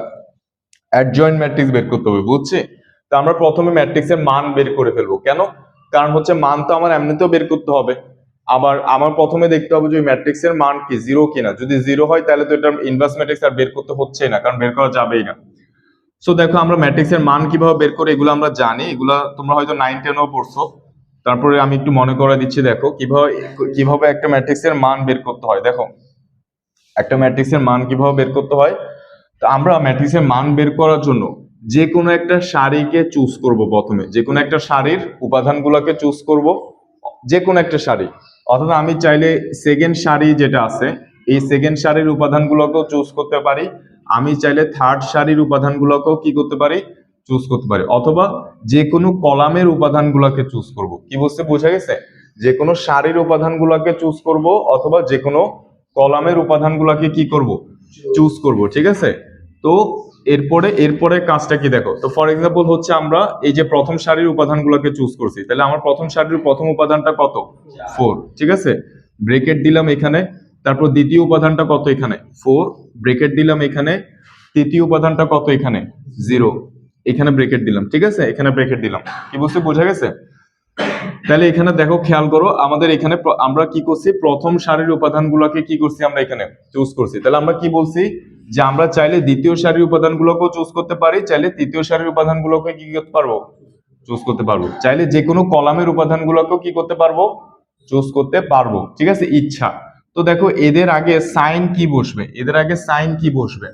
অ্যাডজয়েন্ট ম্যাট্রিক্স বের করতে হবে, বুঝছি? তো আমরা প্রথমে ম্যাট্রিক্সের মান বের করে ফেলবো। কেন? কারণ হচ্ছে মান তো আমার এমনিতেও বের করতে হবে, আবার আমার প্রথমে দেখতে হবে যে ওই ম্যাট্রিক্সের মান কি 0 কিনা। যদি 0 হয় তাহলে তো এটা ইনভার্স ম্যাট্রিক্স আর বের করতে হচ্ছে না, কারণ বের করা যাবেই না। সো দেখো আমরা ম্যাট্রিক্সের মান কিভাবে বের করে, এগুলো আমরা জানি, এগুলো তোমরা হয়তো 9 10ও পড়ছো। তারপরে আমি একটু মনে করে দিচ্ছি, দেখো কিভাবে একটা ম্যাট্রিক্সের মান বের করতে হয়। দেখো একটা ম্যাট্রিক্সের মান কিভাবে বের করতে হয়। তো আমরা ম্যাট্রিক্সের মান বের করার জন্য যে কোনো একটা সারিকে চুজ করব, প্রথমে যে কোনো একটা সারির উপাদানগুলোকে চুজ করব, যে কোনো একটা সারি। অর্থাৎ আমি চাইলে সেকেন্ড সারি যেটা আছে এই সেকেন্ড সারির উপাদানগুলোকেও চুজ করতে পারি, আমি চাইলে থার্ড সারির উপাদানগুলোকেও কি করতে পারি? চুজ করতে পারি, অথবা যে কোনো কলামের উপাদানগুলোকে চুজ করব। কি বলতে বোঝা গেছে? যে কোনো সারির উপাদানগুলোকে চুজ করব, অথবা যে কোনো কলামের উপাদানগুলোকে কি করব? চুজ করব, ঠিক আছে? তো এরপরে কাজটা কি দেখো। তো ফর এক্সাম্পল হচ্ছে আমরা এই যে প্রথম সারির উপাদানগুলোকে চুজ করছি, তাহলে আমার প্রথম সারির প্রথম উপাদানটা কত? 4, ঠিক আছে? ব্রেকেট দিলাম এখানে, তারপর দ্বিতীয় উপাদানটা কত? এখানে 4, ব্রেকেট দিলাম এখানে, তৃতীয় উপাদানটা কত? এখানে 0, এখানে ব্রেকেট দিলাম, ঠিক আছে? এখানে ব্রেকেট দিলাম। কি বলতে বোঝা গেছে? তাহলে এখানে দেখো, খেয়াল করো, আমাদের এখানে আমরা কি করছি? প্রথম সারির উপাদানগুলোকে কি করছি? আমরা এখানে চুজ করছি। তাহলে আমরা কি বলছি? যে আমরা চাইলে দ্বিতীয় সারির উপাদানগুলোকেও চুজ করতে পারি, চাইলে তৃতীয় সারির উপাদানগুলোকে কি করতে পারবো? চুজ করতে পারবো। চাইলে যে কোনো কলামের উপাদানগুলোকেও কি করতে পারবো? চুজ করতে পারবো, ঠিক আছে? ইচ্ছা। তো দেখো এদের আগে সাইন কি বসবে? এদের আগে সাইন কি বসবে?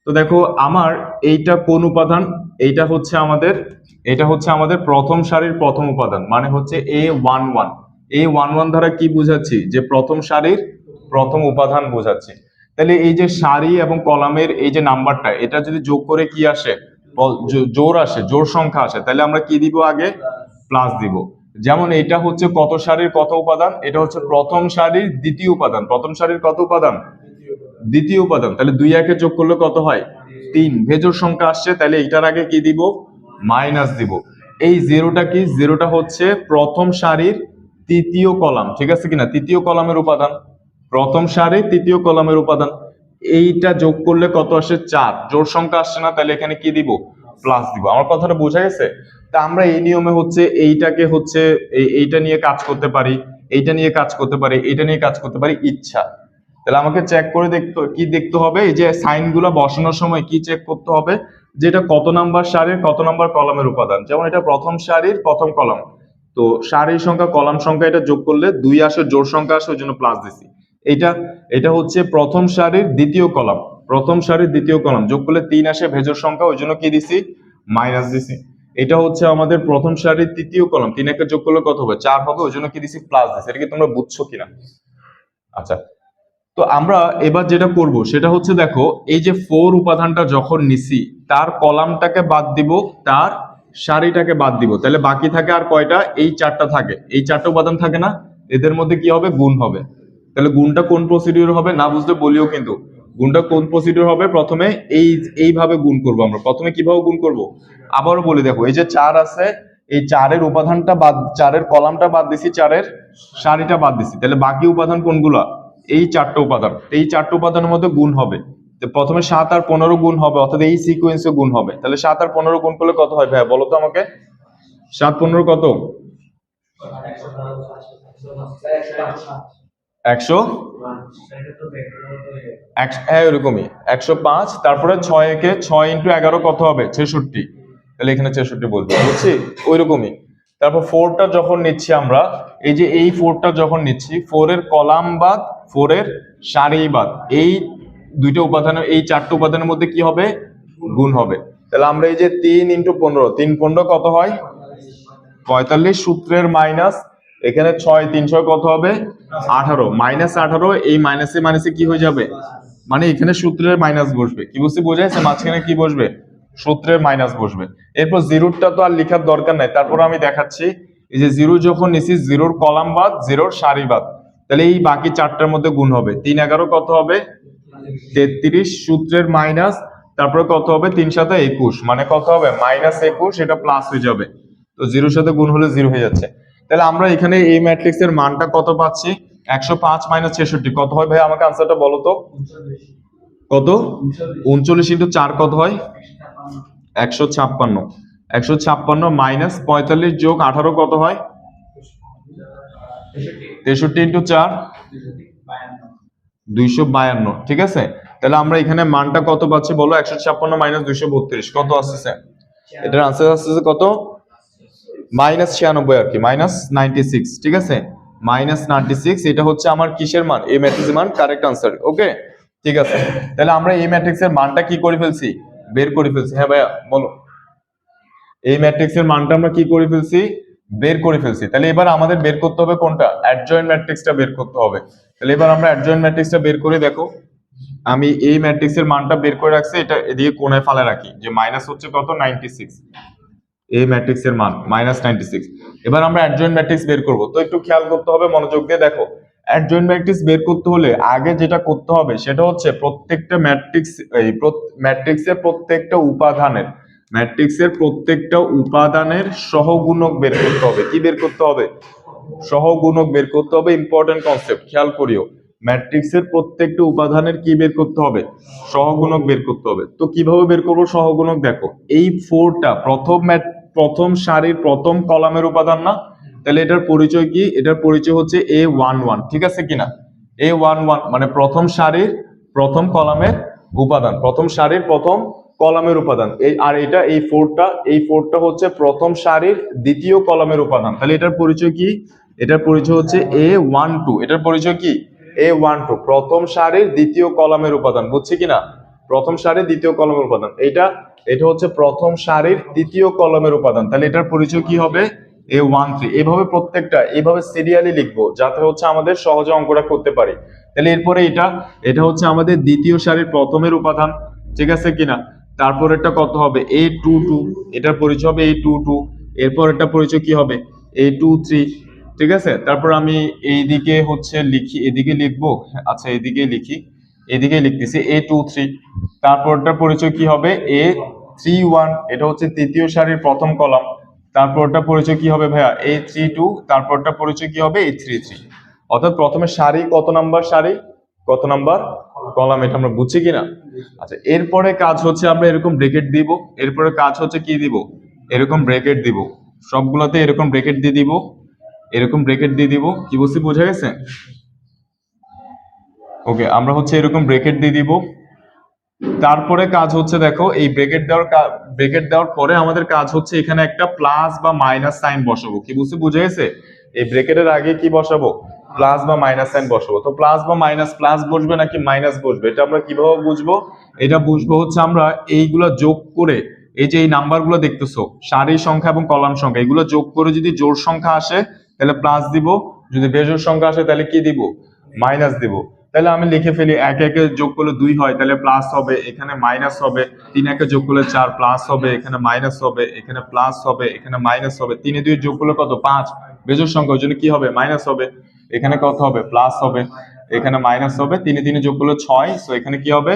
তো দেখো আমার এইটা কোন উপাদান, এটা হচ্ছে আমাদের প্রথম সারির প্রথম উপাদান, মানে হচ্ছে A11। A11 দ্বারা কি বোঝাচ্ছি, যে প্রথম সারির প্রথম উপাদান বোঝাচ্ছি। তাহলে এই যে সারি এবং কলামের এই যে নাম্বারটা, এটা যদি যোগ করে কি আসে, জোড় আসে, জোড় সংখ্যা আসে, তাহলে আমরা কি দিব, আগে প্লাস দিব। যেমন এটা হচ্ছে কত সারির কত উপাদান, এটা হচ্ছে প্রথম সারির দ্বিতীয় উপাদান। প্রথম সারির কত উপাদান, দ্বিতীয় উপাদান। তাহলে 2 একে যোগ করলে কত হয়, 3। ভেজোর সংখ্যা আসছে, তাহলে এইটার আগে কি দিব, মাইনাস দিব। এই জিরোটা কি, জিরোটা হচ্ছে প্রথম সারির তৃতীয় কলাম, ঠিক আছে কিনা, তৃতীয় কলামের উপাদান, প্রথম সারির তৃতীয় কলামের উপাদান। এইটা যোগ করলে কত আসে, 4। জোড় সংখ্যা আসছে না, তাহলে এখানে কি দিব, প্লাস দিব। আমার কথাটা বোঝা গেছে? তা আমরা এই নিয়মে হচ্ছে এইটাকে হচ্ছে এইটা নিয়ে কাজ করতে পারি, এইটা নিয়ে কাজ করতে পারি, এইটা নিয়ে কাজ করতে পারি, ইচ্ছা। তাহলে আমাকে চেক করে দেখতে হবে, এই যে সাইন গুলা বসানোর সময় কি চেক করতে হবে, যেটা কত নাম্বার সারির কত নাম্বার কলামের উপাদান। যেমন এটা প্রথম সারির প্রথম কলাম, তো সারির সংখ্যা কলাম সংখ্যা এটা যোগ করলে 2 আসে, জোড় সংখ্যা আসে, ওই জন্য প্লাস দিছি। এটা হচ্ছে প্রথম সারির দ্বিতীয় কলাম, প্রথম সারির দ্বিতীয় কলাম, যোগ করলে 3 আসে, ভেজোর সংখ্যা, ওই জন্য কি দিছি, মাইনাস দিছি। এটা হচ্ছে আমাদের প্রথম সারির তৃতীয় কলাম, 3 একে যোগ করলে কত হবে, 4 হবে, ওই জন্য কি দিছি, প্লাস দিছি। এটা কি তোমরা বুঝছো কিনা? আচ্ছা, তো আমরা এবার যেটা করব সেটা হচ্ছে, দেখো এই যে 4 উপাদানটা যখন নিছি, তার কলামটাকে বাদ দিব, তার সারিটাকে বাদ দিব, তাহলে বাকি থাকে আর কয়টা, এই 4টা থাকে, এই 4টা উপাদান থাকে না, এদের মধ্যে কি হবে, গুণ হবে। তাহলে গুণটা কোন প্রসিডিউর হবে, না বুঝলে বলিও কিন্তু, গুণটা কোন প্রসিডিউর হবে, প্রথমে এইভাবে গুণ করব আমরা। প্রথমে কিভাবে গুণ করব, আবারও বলি, দেখো এই যে 4 আছে, এই 4-এর উপাদানটা বাদ, 4-এর কলামটা বাদ দিছি, 4-এর সারিটা বাদ দিছি, তাহলে বাকি উপাদান কোনগুলা, এই 4টা উপাদান। এই 4টা উপাদানের মধ্যে গুণ হবে, তো প্রথমে 7 আর 15 গুণ হবে, অর্থাৎ এই সিকোয়েন্সে গুণ হবে। তাহলে 7 আর 15 গুণ করলে কত হয় ভাই, বলো তো আমাকে, 7 15 কত, 100, হ্যাঁ এরকমই 105। তারপরে 6 একে 6 ইন্টু 11 কত হবে, 66। তাহলে এখানে 66 বলবো, বুঝছি, ওইরকমই। তারপর 4টা যখন নিচ্ছি আমরা, এই যে এই 4টা যখন নিচ্ছি, 4-এর কলাম বাদ, 4-এর সারি বাদ, এই দুইটা উপাদানের, এই 4টা উপাদানের মধ্যে কি হবে, গুণ হবে। তাহলে আমরা এই যে 3 ইন্টু 15, 3 15 কত হয়, 45। সূত্রের মাইনাস, এখানে 6 3 6 কত হবে, 18, মাইনাস 18। এই মাইনাসে মাইনাসে কি হয়ে যাবে, মানে এখানে সূত্রের মাইনাস বসবে, কি বুঝতে বোঝা যাচ্ছে, মাঝখানে কি বসবে, সূত্রের মাইনাস বসবে। এরপর জিরোটা তো আর লেখার দরকার নাই, তারপর আমি দেখাচ্ছি, এই যে জিরো যখন নিছি, জিরোর কলাম বাদ, জিরোর সারি বাদ, তাহলে এই বাকি 4টার মধ্যে গুণ হবে। 3 11 কত হবে, 33। সূত্রের মাইনাস, তারপরে কত হবে, 3 7 21, মানে কত হবে, মাইনাস 21, এটা প্লাস হয়ে যাবে। তো জিরোর সাথে গুণ হলে 0 হয়ে যাচ্ছে। তাহলে আমরা এখানে এই ম্যাট্রিক্স এর মানটা কত পাচ্ছি, 105 মাইনাস 66 কত হয় ভাই, আমাকে আনসারটা বলো তো, কত, 39 ইন্টু 4 কত হয়, 156। 156 মাইনাস 45 যোগ 18 কত হয়, 63 ইন্টু 4 252, ঠিক আছে। তাহলে আমরা এখানে মানটা কত পাচ্ছি বলো, 156 মাইনাস 232 কত আসছে, এটার আনসার আসছে কত, মাইনাস 96 আর কি, মাইনাস 96, ঠিক আছে, মাইনাস 96। এটা হচ্ছে আমার কিসের মান, এই ম্যাট্রিক্সের মান, কারেক্ট আনসার, ওকে, ঠিক আছে। তাহলে আমরা এই ম্যাট্রিক্সের মানটা কি করে ফেলছি, বের করে ফেলছি। হ্যাঁ ভাইয়া বলো, এই ম্যাট্রিক্সের মানটা আমরা কি করে ফেলছি, বের করে ফেলছি। তাহলে এবার আমাদের বের করতে হবে কোনটা, অ্যাডজয়েন্ট ম্যাট্রিক্সটা বের করতে হবে। তাহলে এবার আমরা অ্যাডজয়েন্ট ম্যাট্রিক্সটা বের করে, দেখো আমি এই ম্যাট্রিক্সের মানটা বের করে রাখছি, এটা এদিকে কোণায় ফালে রাখি, যে মাইনাস হচ্ছে কত, 96, এই ম্যাট্রিক্সের মান মাইনাস 96। এবার আমরা অ্যাডজয়েন্ট ম্যাট্রিক্স বের করব, তো একটু খেয়াল করতে হবে, মনোযোগ দিয়ে দেখো। অ্যাডজয়েন্ট ম্যাট্রিক্স বের করতে হলে আগে যেটা করতে হবে সেটা হচ্ছে প্রত্যেকটা ম্যাট্রিক্সের প্রত্যেকটা উপাদানের সহগুণক বের করতে হবে। কি বের করতে হবে, সহগুণক বের করতে হবে। ইম্পর্টেন্ট কনসেপ্ট, খেয়াল করিও, ম্যাট্রিক্সের প্রত্যেকটা উপাদানের কি বের করতে হবে, সহগুণক বের করতে হবে। তো কিভাবে বের করবো সহগুণক, দেখো এই 4টা প্রথম সারির প্রথম কলামের উপাদান না, তাহলে এটার পরিচয় কি, এটার পরিচয় হচ্ছে A11, ঠিক আছে কিনা, A11 মানে প্রথম সারির প্রথম কলামের উপাদান, প্রথম সারির প্রথম কলামের উপাদান। আর এটা এই 4টা হচ্ছে প্রথম সারির দ্বিতীয় কলামের উপাদান। তাহলে এটার পরিচয় কি, এটার পরিচয় হচ্ছে A12, এটার পরিচয় কি, A12 প্রথম সারির দ্বিতীয় কলামের উপাদান, বুঝছি কিনা, প্রথম সারির দ্বিতীয় কলমের উপাদান। এটা এটা হচ্ছে প্রথম সারির দ্বিতীয় কলমের উপাদান, তাহলে এটার পরিচয় কি হবে? A13। এইভাবে প্রত্যেকটা এইভাবে সিরিয়ালি লিখবো যাতে হচ্ছে আমাদের সহজে অঙ্কটা করতে পারি। তাহলে এরপরে এটা এটা হচ্ছে আমাদের দ্বিতীয় সারির প্রথমের উপাদান, ঠিক আছে কিনা? তারপর এটা কত হবে? A22, এটার পরিচয় হবে A22। এরপর এটা পরিচয় কি হবে? A23, ঠিক আছে। তারপর আমি এইদিকে হচ্ছে লিখি, এদিকে লিখবো, আচ্ছা এদিকে লিখি, এদিকে লিখতেছি A23। তারপরটার পরিচয় কি হবে? A31, এটা হচ্ছে তৃতীয় সারির প্রথম কলাম। তারপরটা পরিচয় কি হবে ভাইয়া? A32। তারপরটা পরিচয় কি হবে? A33। অর্থাৎ প্রথমে সারি কত নাম্বার সারি, কত নাম্বার কলাম, এটা আমরা বুঝছি কিনা? আচ্ছা, এরপরে কাজ হচ্ছে আমরা এরকম ব্রেকেট দিব, এরপরে কাজ হচ্ছে কি দিব? এরকম ব্রেকেট দিব, সবগুলোতে এরকম ব্রেকেট দিয়ে দিব, এরকম ব্রেকেট দিয়ে দিব। কি বলছি বোঝা গেছে? ওকে, আমরা হচ্ছে এরকম ব্রেকেট দিয়ে দিব। তারপরে কাজ হচ্ছে দেখো, এই ব্রেকেট দেওয়ার পরে আমাদের কাজ হচ্ছে এখানে একটা প্লাস বা মাইনাস সাইন বসাবো। কি বুঝছি বুঝে গেছে? এই ব্রেকেটের আগে কি বসাবো? প্লাস বা মাইনাস সাইন বসাবো। তো প্লাস বা মাইনাস, প্লাস বসবে নাকি মাইনাস বসবে, এটা আমরা কিভাবে বুঝবো? এটা বুঝবো হচ্ছে আমরা এইগুলা যোগ করে, এই যে এই নাম্বারগুলো দেখতেছো সারির সংখ্যা এবং কলাম সংখ্যা, এগুলো যোগ করে যদি জোড় সংখ্যা আসে তাহলে প্লাস দিব, যদি বেজোড় সংখ্যা আসে তাহলে কি দিব? মাইনাস দিব। তাহলে আমি লিখে ফেলি, 1 1 যোগ করলে 2 হয়, তাহলে প্লাস হবে, এখানে মাইনাস হবে। 3 1 যোগ করলে 4, প্লাস হবে, এখানে মাইনাস হবে, এখানে প্লাস হবে, এখানে মাইনাস হবে। 3 2 যোগ করলে কত? 5, বেজোড় সংখ্যা, ওই জন্য কি হবে? মাইনাস হবে। এখানে কত হবে? প্লাস হবে, এখানে মাইনাস হবে। 3 3 যোগ করলে 6, সো এখানে কি হবে?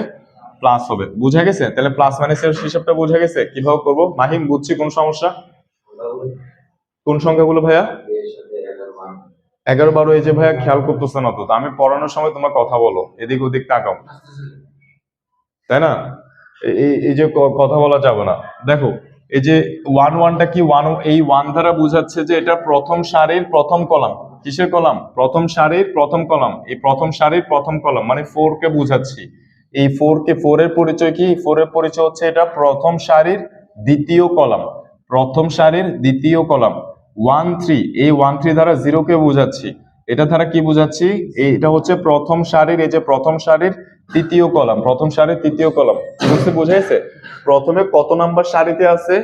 প্লাস হবে। বুঝা গেছে? তাহলে প্লাস মাইনাসের হিসাবটা বুঝা গেছে কিভাবে করব? মাহিম, বুঝছি কোন সমস্যা? কোন সংখ্যাগুলো ভাইয়া? 11 12। এই যে ভাইয়া খেয়াল করতেছে না তো, আমি পড়ানোর সময় তোমার কথা বলো, এদিক ওদিক তাকাও, তাই না? এই যে কথা বলা যাবে না। দেখো, এই যে 1 1টা কি? 1, এই 1 দ্বারা বোঝাচ্ছে যে এটা প্রথম সারির প্রথম কলাম। কিসের কলাম? প্রথম সারির প্রথম কলাম। এই প্রথম সারির প্রথম কলাম মানে 4 কে বুঝাচ্ছি। এই 4 কে, 4 এর পরিচয় কি? 4 এর পরিচয় হচ্ছে এটা প্রথম সারির দ্বিতীয় কলাম, প্রথম সারির দ্বিতীয় কলাম। 1 3, এই 1 3 দ্বারা 0 কে বুঝাচ্ছি। এটা দ্বারা কি বুঝাচ্ছি? এটা হচ্ছে প্রথম সারির, এই যে প্রথম সারির তৃতীয় কলাম, প্রথম সারির তৃতীয় কলাম। বুঝতে বুঝাইছে? প্রথমে কত নাম্বার সারিতে আছে,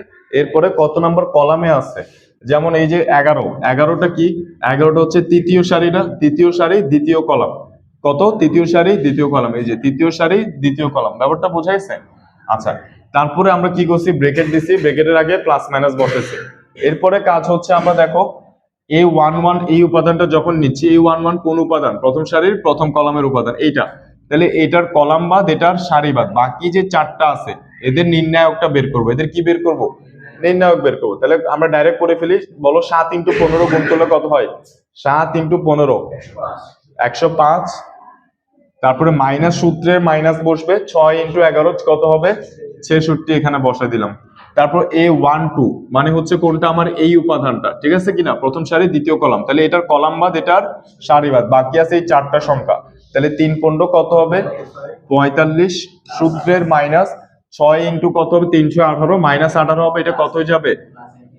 এরপরে কত নাম্বার কলামে আছে। যেমন এই যে 11, 11টা কি? 11টা হচ্ছে তৃতীয় সারিটা, তৃতীয় সারি দ্বিতীয় কলাম। কত? তৃতীয় সারি দ্বিতীয় কলাম, এই যে তৃতীয় সারি দ্বিতীয় কলাম। ব্যাপারটা বুঝাইছে? আচ্ছা, তারপরে আমরা কি করছি? ব্রেকেট দিছি, ব্রেকেটের আগে প্লাস মাইনাস বসেছে। এরপরে কাজ হচ্ছে আমরা দেখো, A11 এই উপাদানটা যখন নিচ্ছি, A11 কোন উপাদান? প্রথম সারির প্রথম কলামের উপাদান এইটা। তাহলে এটার কলাম বাদ, এটার সারি বাদ, বাকি যে 4টা আছে এদের নির্ণায়কটা বের করবো। এদের কি বের করব? নির্ণায়ক বের করবো। তাহলে আমরা ডাইরেক্ট করে ফেলি, বলো 7 × 15 গুণ করলে কত হয়? 7 × 15 105। তারপরে মাইনাস সূত্রের মাইনাস বসবে, 6 × 11 কত হবে? 66, এখানে বসাই দিলাম। তারপর A12 মানে হচ্ছে কোনটা? আমার এই উপাদানটা, ঠিক আছে কিনা? প্রথম সারি দ্বিতীয় কলাম। তাহলে এটার কলাম বাদ, এটার সারি বাদ, বাকি আছে এই 4টা সংখ্যা। তাহলে 3 15 কত হবে? 45। সূত্রের মাইনাস 6 × কত হবে? 318, মাইনাস 18 হবে, এটা কত হয়ে যাবে?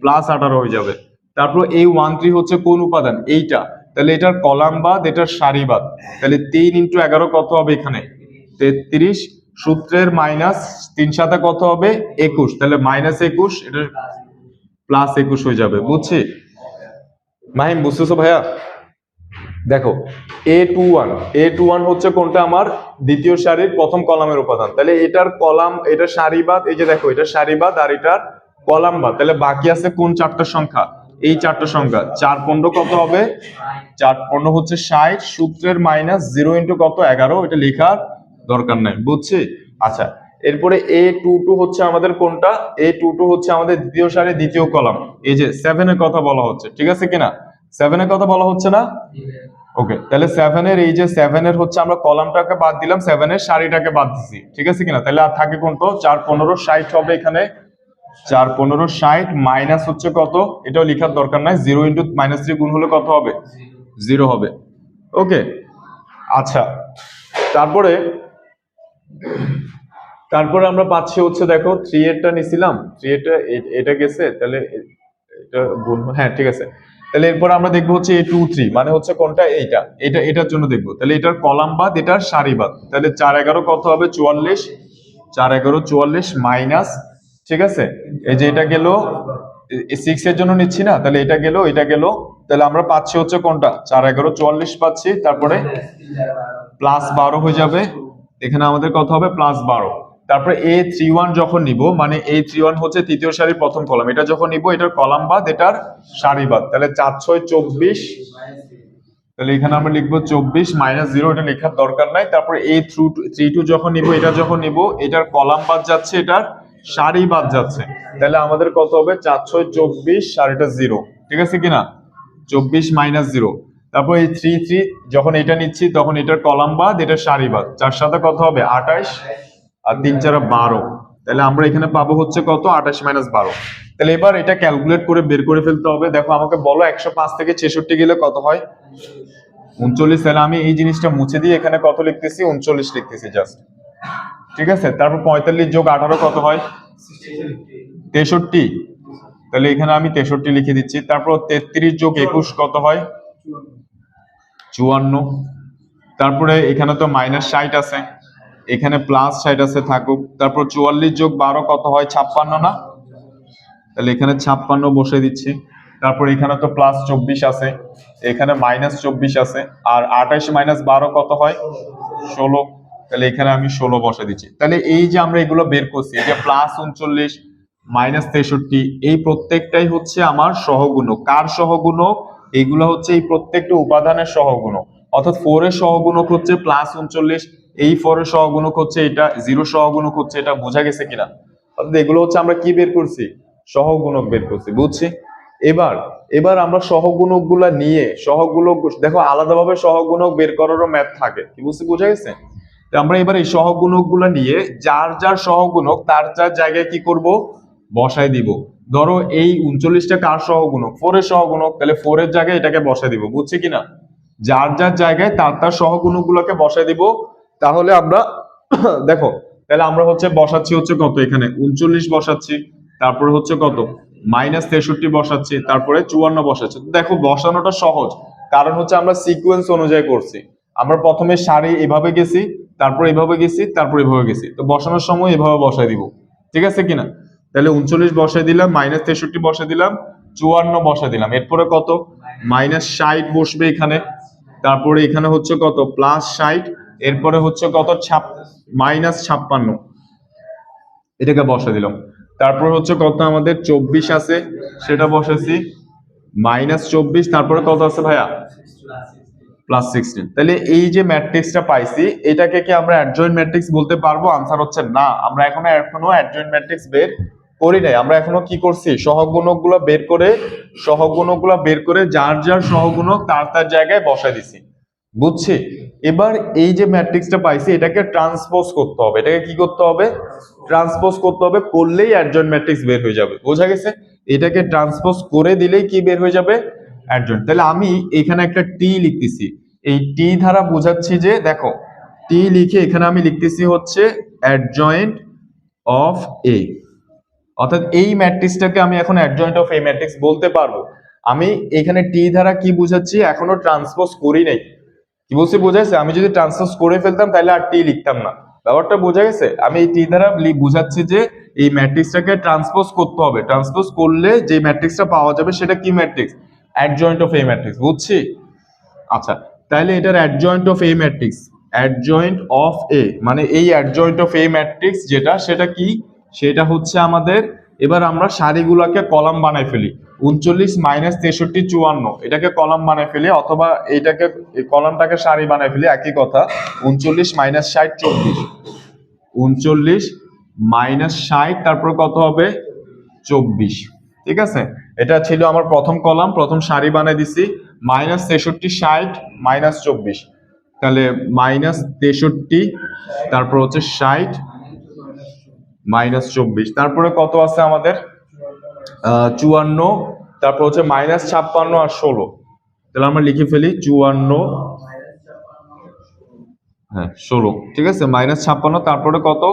প্লাস 18 হয়ে যাবে। তারপর A13 হচ্ছে কোন উপাদান? এইটা। তাহলে এটার কলাম বাদ, এটার সারি বাদ। তাহলে 3 × 11 কত হবে? এখানে 33। সূত্রের মাইনাস 3 7 কত হবে? 21, তাহলে মাইনাস 21, এটা প্লাস 21 হয়ে যাবে। বুঝছি মাহিম? বুঝতেছো ভাইয়া? দেখো, A21 হচ্ছে কোনটা? আমার দ্বিতীয় সারির প্রথম কলামের উপাদান। তাহলে এটার কলাম, এটা সারি বাদ, এই যে দেখো এটা সারি বাদ আর এটার কলাম বাদ। তাহলে বাকি আছে কোন 4টা সংখ্যা? এই 4টা সংখ্যা। 4 15 কত হবে? 4 15 হচ্ছে 60। সূত্রের মাইনাস 0 × কত? 11, এটা লেখার দরকার নাই। বুঝছি? আচ্ছা, এরপরে A22 হচ্ছে আমাদের কোনটা? A22 হচ্ছে আমাদের দ্বিতীয় সারির দ্বিতীয় কলাম। এই যে 7 এর কথা বলা হচ্ছে, ঠিক আছে কিনা? 7 এর কথা বলা হচ্ছে না? ওকে, তাহলে 7 এর, এই যে 7 এর হচ্ছে আমরা কলামটাকে বাদ দিলাম, 7 এর সারিটাকে বাদ দিছি, ঠিক আছে কিনা? তাহলে আর থাকে কোনটা? 4 15 60 হবে এখানে। 4 15 60 মাইনাস হচ্ছে কত? এটাও লেখার দরকার নাই, 0 × -3 গুণ হলে কত হবে? 0 হবে। ওকে, আচ্ছা, তারপরে আমরা পাচ্ছি হচ্ছে দেখো 3 এরটা নিছিলাম, 3 এরটা এটা গেছে, তাহলে এটা গুণ, হ্যাঁ ঠিক আছে। তাহলে এরপর আমরা দেখবো হচ্ছে A23 মানে হচ্ছে কোনটা? এইটা, এটার জন্য দেখবো। তাহলে এটার কলাম বাদ, এটার সারি বাদ। তাহলে 4 11 কত হবে? 44। 4 11 44 মাইনাস, ঠিক আছে, এই যে এটা গেল 6 এর জন্য নিচ্ছি না, তাহলে এটা গেল এটা গেল, তাহলে আমরা পাচ্ছি হচ্ছে কোনটা 4 11 44 পাচ্ছি, তারপরে প্লাস 12 হয়ে যাবে, এখানে আমাদের কত হবে প্লাস 12। তারপরে A31 যখন নিব, মানে A31 হচ্ছে তৃতীয় সারির প্রথম কলাম, এটা যখন নিব এটার কলাম বাদ এটার সারি বাদ, তাহলে 4 6 24, তাহলে এখানে আমরা লিখবো 24 মাইনাস 0, এটা লেখার দরকার নাই। তারপরে A32 যখন নিব, এটা যখন নিব এটার কলাম বাদ যাচ্ছে এটার সারি বাদ যাচ্ছে, তাহলে আমাদের কত হবে 4 6 24 সারিটা 0, ঠিক আছে কিনা, 24 মাইনাস 0। তারপর এই 33 যখন এটা নিচ্ছি তখন এটার কলাম বাদ এটার সারি বাদ, 4 সাথে কত হবে 28 আর 3 4 12, তাহলে আমরা এখানে পাবো হচ্ছে কত 28 মাইনাস 12। তাহলে এবার এটা ক্যালকুলেট করে বের করে ফেলতে হবে। দেখো আমাকে বলো 105 থেকে 66 গেলে কত হয় 39, তাহলে আমি এই জিনিসটা মুছে দিয়ে এখানে কত লিখতেছি 39 লিখতেছি জাস্ট, ঠিক আছে। তারপর 45 যোগ 18 কত হয় 63, তাহলে এখানে আমি 63 লিখে দিচ্ছি। তারপর 33 যোগ 21 কত হয় 54, তারপরে এখানে তো মাইনাস 60 আছে, এখানে প্লাস 60 আছে থাকুক। তারপর 44 যোগ 12 কত হয় 56 না, তাহলে এখানে 56 বসে দিচ্ছি। তারপর এখানে তো প্লাস 24 আছে, এখানে মাইনাস 24 আছে, আর 28 মাইনাস 12 কত হয় 16, তাহলে এখানে আমি 16 বসে দিচ্ছি। তাহলে এই যে আমরা এগুলো বের করছি, এই যে প্লাস 39 মাইনাস 63, এই প্রত্যেকটাই হচ্ছে আমার সহগুণক। কার সহগুণক, এইগুলো হচ্ছে এই প্রত্যেকটা উপাদানের সহগুণক, অর্থাৎ 4 এর সহগুণক হচ্ছে প্লাস 39, এই 4 এর সহগুণক হচ্ছে এটা, 0 সহগুণক হচ্ছে এটা, বোঝা গেছে কিনা। অর্থাৎ এগুলো হচ্ছে আমরা কি বের করছি সহগুণক বের করছি, বুঝছি। এবার এবার আমরা সহগুণক গুলা নিয়ে সহগুণক, দেখো আলাদাভাবে সহগুণক বের করারও ম্যাথ থাকে, কি বুঝছি, বোঝা গেছে। আমরা এবার এই সহগুণক গুলা নিয়ে যার যার সহগুণক তার যার জায়গায় কি করব বসাই দিব। ধরো এই 39টা কার সহগুণক 4 এর সহগুণক, তাহলে 4 এর জায়গায় এটাকে বসাই দিব, বুঝছি কিনা। যার যার জায়গায় তার তার সহগুণক গুলোকে বসাই দিব। তাহলে আমরা দেখো, তাহলে আমরা হচ্ছে বসাচ্ছি হচ্ছে কত, এখানে 39 বসাচ্ছি, তারপরে হচ্ছে কত মাইনাস 63 বসাচ্ছি, তারপরে 54 বসাচ্ছি। দেখো বসানোটা সহজ, কারণ হচ্ছে আমরা সিকোয়েন্স অনুযায়ী করছি। আমরা প্রথমে সারি এভাবে গেছি, তারপর এভাবে গেছি, তারপর এভাবে গেছি, তো বসানোর সময় এভাবে বসাই দিব, ঠিক আছে কিনা। তাহলে 39 বসাই দিলাম, মাইনাস 63 বসাই দিলাম, 54 বসাই দিলাম, এরপরে কত মাইনাস 60 বসবে এখানে, তারপরে এখানে হচ্ছে কত প্লাস 60, এরপরে হচ্ছে কত মাইনাস 56, এটাকে বসা দিলাম। তারপর হচ্ছে কত আমাদের 24 আছে, সেটা বসাইছি, মাইনাস 24, তারপরে কত আছে ভাইয়া প্লাস 16। তাহলে এই যে ম্যাট্রিক্সটা পাইছি, এটাকে কি আমরা অ্যাডজয়েন্ট ম্যাট্রিক্স বলতে পারবো? আনসার হচ্ছে না, আমরা এখনো অ্যাডজয়েন্ট ম্যাট্রিক্স বের করি নাই। আমরা এখনো কি করছি সহগুণকগুলো বের করে যার যার সহগুণক তার তার জায়গায় বসাই দিছি, বুঝছি। এবার এই যে ম্যাট্রিক্সটা পাইছি এটাকে ট্রান্সপোজ করতে হবে, এটাকে কি করতে হবে ট্রান্সপোজ করতে হবে, করলেই অ্যাডজয়েন্ট ম্যাট্রিক্স বের হয়ে যাবে, বোঝা গেছে। এটাকে ট্রান্সপোজ করে দিলেই কি বের হয়ে যাবে অ্যাডজয়েন্ট। তাহলে আমি এখানে একটা টি লিখতেছি, এই টি দ্বারা বোঝাচ্ছি যে দেখো টি লিখে এখানে আমি লিখতেছি হচ্ছে অ্যাডজয়েন্ট অফ এ, অর্থাৎ এই ম্যাট্রিক্সটাকে আমি এখন অ্যাডজয়েন্ট অফ এ ম্যাট্রিক্স বলতে পারবো। আমি এখানে টি দ্বারা কি বুঝাচ্ছি এখনো ট্রান্সপোজ করি নাই, কি বলছি বোঝা গেছে। আমি যদি ট্রান্সপোজ করে ফেলতাম তাহলে আর টি লিখতাম না, ব্যাপারটা বোঝা গেছে। আমি এই টি দ্বারা বুঝাচ্ছি যে এই ম্যাট্রিক্সটাকে ট্রান্সপোজ করতে হবে, ট্রান্সপোজ করলে যে ম্যাট্রিক্সটা পাওয়া যাবে সেটা কি matrix adjoint of a matrix, বুঝছি। আচ্ছা, তাহলে এটার adjoint of a matrix, adjoint of a মানে এই অ্যাডজয়েন্ট অফ এ ম্যাট্রিক্স যেটা, সেটা কি, সেটা হচ্ছে আমাদের, এবার আমরা সারিগুলোকে কলাম বানাই ফেলি, 39 মাইনাস 63 54, এটাকে কলাম বানাই ফেলি, অথবা এটাকে কলামটাকে সারি বানাই ফেলি, একই কথা। 39 মাইনাস 60 24, 39 মাইনাস 60, তারপর কত হবে 24, ঠিক আছে। এটা ছিল আমার প্রথম কলাম, প্রথম সারি বানাই দিছি, মাইনাস 63 60 মাইনাস 24, তাহলে মাইনাস 63, তারপর হচ্ছে 60 মাইনাস 24, তারপরে কত আছে আমাদের 54, তারপর হচ্ছে মাইনাস 56 আর 16, তাহলে আমরা লিখে ফেলি 54, হ্যাঁ 16, ঠিক আছে, মাইনাস 56, তারপরে কত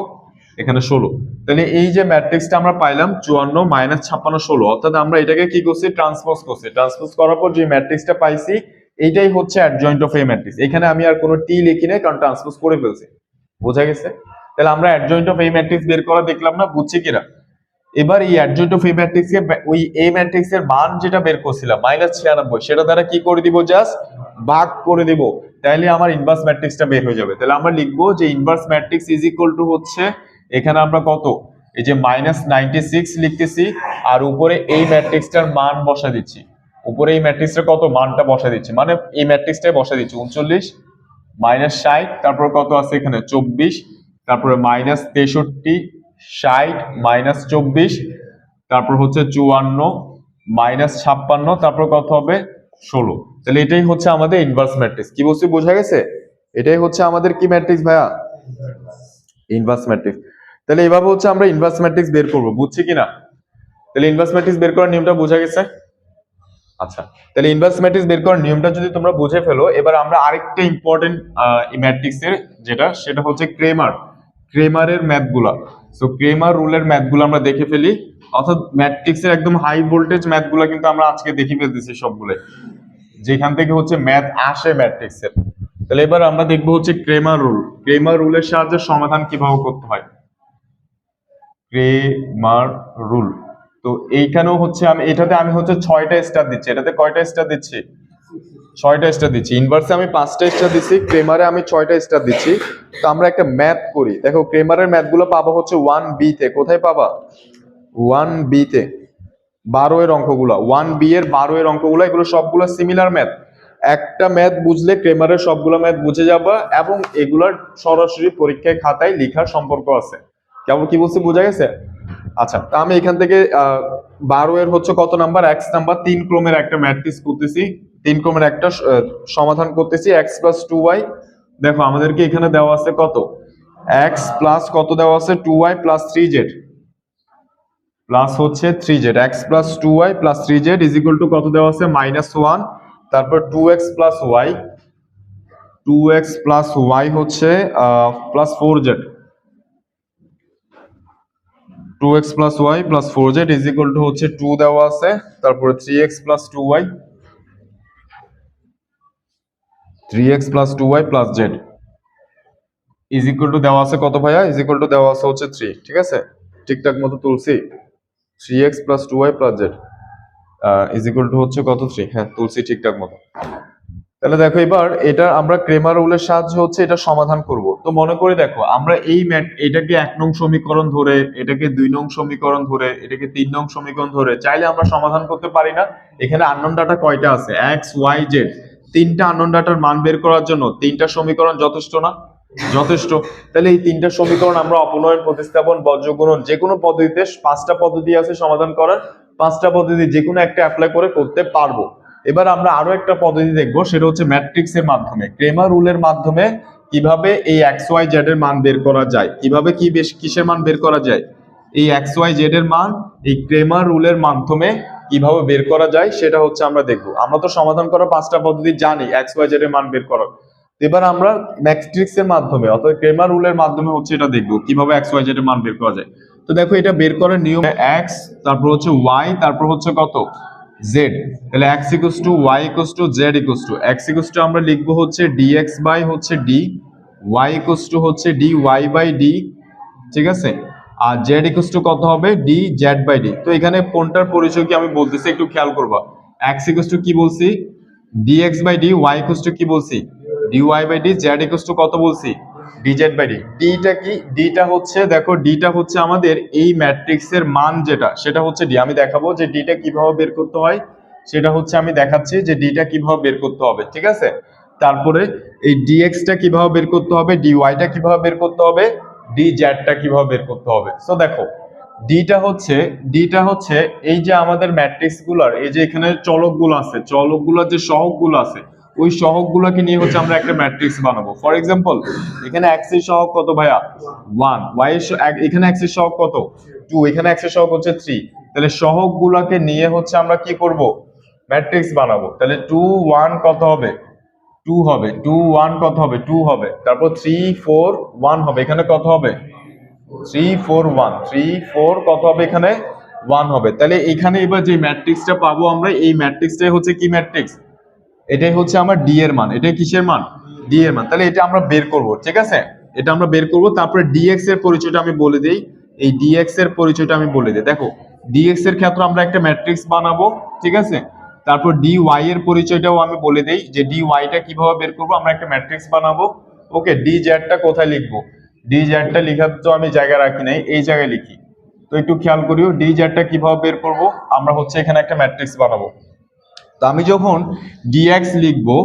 এখানে 16। তাহলে এই যে ম্যাট্রিক্সটা আমরা পাইলাম 54 মাইনাস 56 16, অর্থাৎ আমরা এটাকে কি করছি ট্রান্সপোজ করছি, ট্রান্সপোজ করার পর যে ম্যাট্রিক্সটা পাইছি এইটাই হচ্ছে অ্যাডজয়েন্ট অফ এ ম্যাট্রিক্স। এখানে আমি আর কোনো টি লিখি নাই, কারণ ট্রান্সপোজ করে ফেলছি, বোঝা গেছে। তাহলে আমরা অ্যাডজয়েন্ট অফ এই ম্যাট্রিক্স বের করা দেখলাম না, বুঝছি কিনা? এবার এই অ্যাডজয়েন্ট অফ এই ম্যাট্রিক্সকে ওই এই ম্যাট্রিক্সের মান যেটা বের করছিলাম -96, সেটা দ্বারা কি করে দিব, জাস্ট ভাগ করে দিব, তাইলে আমার ইনভার্স ম্যাট্রিক্সটা বের হয়ে যাবে। তাহলে আমরা লিখবো যে inverse matrix is equal to হচ্ছে, এখানে আমরা কত, এই যে -96 লিখতেছি, আর উপরে এই ম্যাট্রিক্সটার মান বসা দিচ্ছি, উপরে এই ম্যাট্রিক্সটা কত মানটা বসা দিচ্ছি, মানে এই ম্যাট্রিক্সটাই বসা দিচ্ছি 39 -60, তারপর কত আছে এখানে 24, তারপরে -63 60 -24, তারপর হচ্ছে 54 -56, তারপর কত হবে 16। তাহলে এটাই হচ্ছে আমাদের ইনভার্স ম্যাট্রিক্স। কি বলছি, বোঝা গেছে? এটাই হচ্ছে আমাদের কি ম্যাট্রিক্স ভাইয়া, ইনভার্স ম্যাট্রিক্স। তাহলে এইভাবে হচ্ছে আমরা ইনভার্স ম্যাট্রিক্স বের করব, বুঝছি কিনা? তাহলে ইনভার্স ম্যাট্রিক্স বের করার নিয়মটা বোঝা গেছে? আচ্ছা, তাহলে ইনভার্স ম্যাট্রিক্স বের করার নিয়মটা যদি তোমরা বুঝে ফেলো, এবার আমরা আরেকটা ইম্পর্টেন্ট ম্যাট্রিক্সের সেটা হচ্ছে ক্রেমারের ম্যাথগুলা। সো ক্রেমার রুলের ম্যাথগুলো আমরা দেখে ফেলি, অর্থাৎ ম্যাট্রিক্সের একদম হাই ভোল্টেজ ম্যাথগুলো কিন্তু আমরা আজকে দেখে ফেলতেছি সবগুলো, যেখান থেকে হচ্ছে ম্যাথ আসে ম্যাট্রিক্সের। তাহলে এবার আমরা দেখবো হচ্ছে ক্রেমার রুলের সাহায্যে সমাধান কিভাবে করতে হয়। ক্রেমার রুল, তো এইখানেও হচ্ছে এটাতে আমি হচ্ছে 6টা স্টার দিচ্ছি। এটাতে কয়টা স্টার দিচ্ছি? 6টা স্টার দিচ্ছি। ইনভার্সে আমি 5টা স্টার দিচ্ছি, ক্রেমারে আমি 6টা স্টার দিচ্ছি। তো আমরা একটা ম্যাথ করি, দেখো ক্রেমারের ম্যাথগুলো পাবা হচ্ছে 1B তে। কোথায় পাবা? 1B তে 12 এর অঙ্কগুলো, 1B এর 12 এর অঙ্কগুলো, এগুলো সবগুলো সিমিলার ম্যাথ। একটা ম্যাথ বুঝলে ক্রেমারের সবগুলো ম্যাথ বুঝে যাবা, এবং এগুলার সরাসরি পরীক্ষায় খাতায় লেখার সম্পর্ক আছে। কেমন কি বলছি, বোঝা গেছে? আচ্ছা, তা আমি এখান থেকে 12 এর হচ্ছে কত নাম্বার, x নাম্বার 3 ক্রমের একটা ম্যাট্রিক্স করতেছি, 3 ক্রমের একটা সমাধান করতেছি, x + 2y। দেখো আমাদেরকে এখানে দেওয়া আছে কত, x প্লাস কত দেওয়া আছে, 2y + 3z প্লাস হচ্ছে 3z, x + 2y + 3z is equal to কত দেওয়া আছে, -1, তারপর 2x + y, 2x + y হচ্ছে plus 4z, 2x + y + 4z is equal to হচ্ছে 2 দেওয়া আছে, তারপরে 3x + 2y, 3x + 2y + z is equal to দেওয়া আছে কত ভাইয়া, ইজ ইকুয়াল টু দেওয়া আছে হচ্ছে 3। ঠিক আছে, ঠিকঠাক মতো তুলছি, 3x + 2y + z is equal to হচ্ছে কত, 3। হ্যাঁ, তুলছি ঠিকঠাক মতো। তাহলে দেখো এবার এটা আমরা ক্রেমার রুলের সাহায্যে হচ্ছে এটা সমাধান করব। তো মনে করে দেখো, আমরা এটাকে 1 নং সমীকরণ ধরে, এটাকে 2 নং সমীকরণ ধরে, এটাকে 3 নং সমীকরণ ধরে চাইলে আমরা সমাধান করতে পারি না? এখানে আননোন ডাটা কয়টা আছে, x y z, 3টা আননোন ডাটার মান বের করার জন্য 3টা সমীকরণ যথেষ্ট না? যথেষ্ট। তাহলে এই 3টা সমীকরণ আমরা অপনয়ন, প্রতিস্থাপন, বজ্র গুণন, যে কোনো পদ্ধতিতে 5টা পদ্ধতি আছে সমাধান করার, 5টা পদ্ধতি যে কোনো একটা অ্যাপ্লাই করে করতে পারবো। এবার আমরা আরো একটা পদ্ধতি দেখবো, সেটা হচ্ছে ম্যাট্রিক্সের মাধ্যমে, ক্রেমার রুলের মাধ্যমে কিভাবে এই xyz এর মান বের করা যায়, কিভাবে কিসের মান বের করা যায়, এই xyz এর মান এই ক্রেমার রুলের মাধ্যমে কিভাবে বের করা যায় সেটা হচ্ছে আমরা দেখবো। আমরা তো সমাধান করার 5টা পদ্ধতি জানি xyz এর মান বের করার, এবার আমরা ম্যাট্রিক্সের মাধ্যমে অর্থাৎ ক্রেমার রুলের মাধ্যমে হচ্ছে এটা দেখবো কিভাবে xyz এর মান বের করা যায়। তো দেখো এটা বের করার নিয়ম, x তারপর হচ্ছে y তারপর হচ্ছে কত, z। তাহলে x = y = z x আমরা লিখবো হচ্ছে dx বাই হচ্ছে d, y হচ্ছে dy বাই d, ঠিক আছে, আর z কত হবে, dz বাই d। তো এখানে কোনটার পরিচয় কি আমি বলতেছি একটু খেয়াল করবা। x কি বলছি, dx বাই d, y কি বলছি, dy বাই d, z কত বলছি, dz বাই d। dটা কি, dটা হচ্ছে, দেখো dটা হচ্ছে আমাদের এই ম্যাট্রিক্সের মান যেটা, সেটা হচ্ছে d। আমি দেখাবো যে dটা কিভাবে বের করতে হয়, সেটা হচ্ছে আমি দেখাচ্ছি যে dটা কিভাবে বের করতে হবে, ঠিক আছে। তারপরে এই dx টা কিভাবে বের করতে হবে, dy টা কিভাবে বের করতে হবে, dz টা কিভাবে বের করতে হবে। সো দেখো ডটা হচ্ছে এই যে আমাদের ম্যাট্রিক্স গুলার, এই যে এখানে চলকগুলো আছে, চলকগুলোর যে সহগগুলো আছে, ওই সহগগুলোকে নিয়ে হচ্ছে আমরা একটা ম্যাট্রিক্স বানাবো। ফর এক্সাম্পল, এখানে x এর সহগ কত ভাইয়া, 1, y এর এখানে x এর সহগ কত, 2, এখানে x এর সহগ হচ্ছে 3। তাহলে সহগগুলোকে নিয়ে হচ্ছে আমরা কি করব, ম্যাট্রিক্স বানাবো। তাহলে 2 1 কত হবে, 2 হবে, 2 1 কত হবে, 2 হবে, তারপর 3 4 1 হবে, এখানে কত হবে, 3 4 1, 3 4 কত হবে, এখানে 1 হবে। তাহলে এখানে এবার যে ম্যাট্রিক্সটা পাবো আমরা, এই ম্যাট্রিক্সটাই হচ্ছে কি ম্যাট্রিক্স, এটাই হচ্ছে আমার ডি এর মান। এটাই কিসের মান, ডি এর মান। তাহলে এটা আমরা বের করব, ঠিক আছে। এটা আমরা বের করব। তারপরে ডিএক্স এর পরিচয়টা আমি বলে দেই, এই ডিএক্স এর পরিচয়টা আমি বলে দিই। দেখো ডিএক্স এর ক্ষেত্রে আমরা একটা ম্যাট্রিক্স বানাবো, ঠিক আছে। তারপর ডিওয়াই এর পরিচয়টাও আমি বলে দেই যে ডিওয়াইটা কিভাবে বের করব। আমরা একটা ম্যাট্রিক্স বানাবো, ওকে। ডি জেডটা কোথায় লিখবো, ডি জেডটা লিখার তো আমি জায়গা রাখি নাই, এই জায়গায় লিখি। তো একটু খেয়াল করিও ডি জেডটা কিভাবে বের করব। আমরা হচ্ছে এখানে একটা ম্যাট্রিক্স বানাবো। তো আমি যখন ডিএক্স লিখবো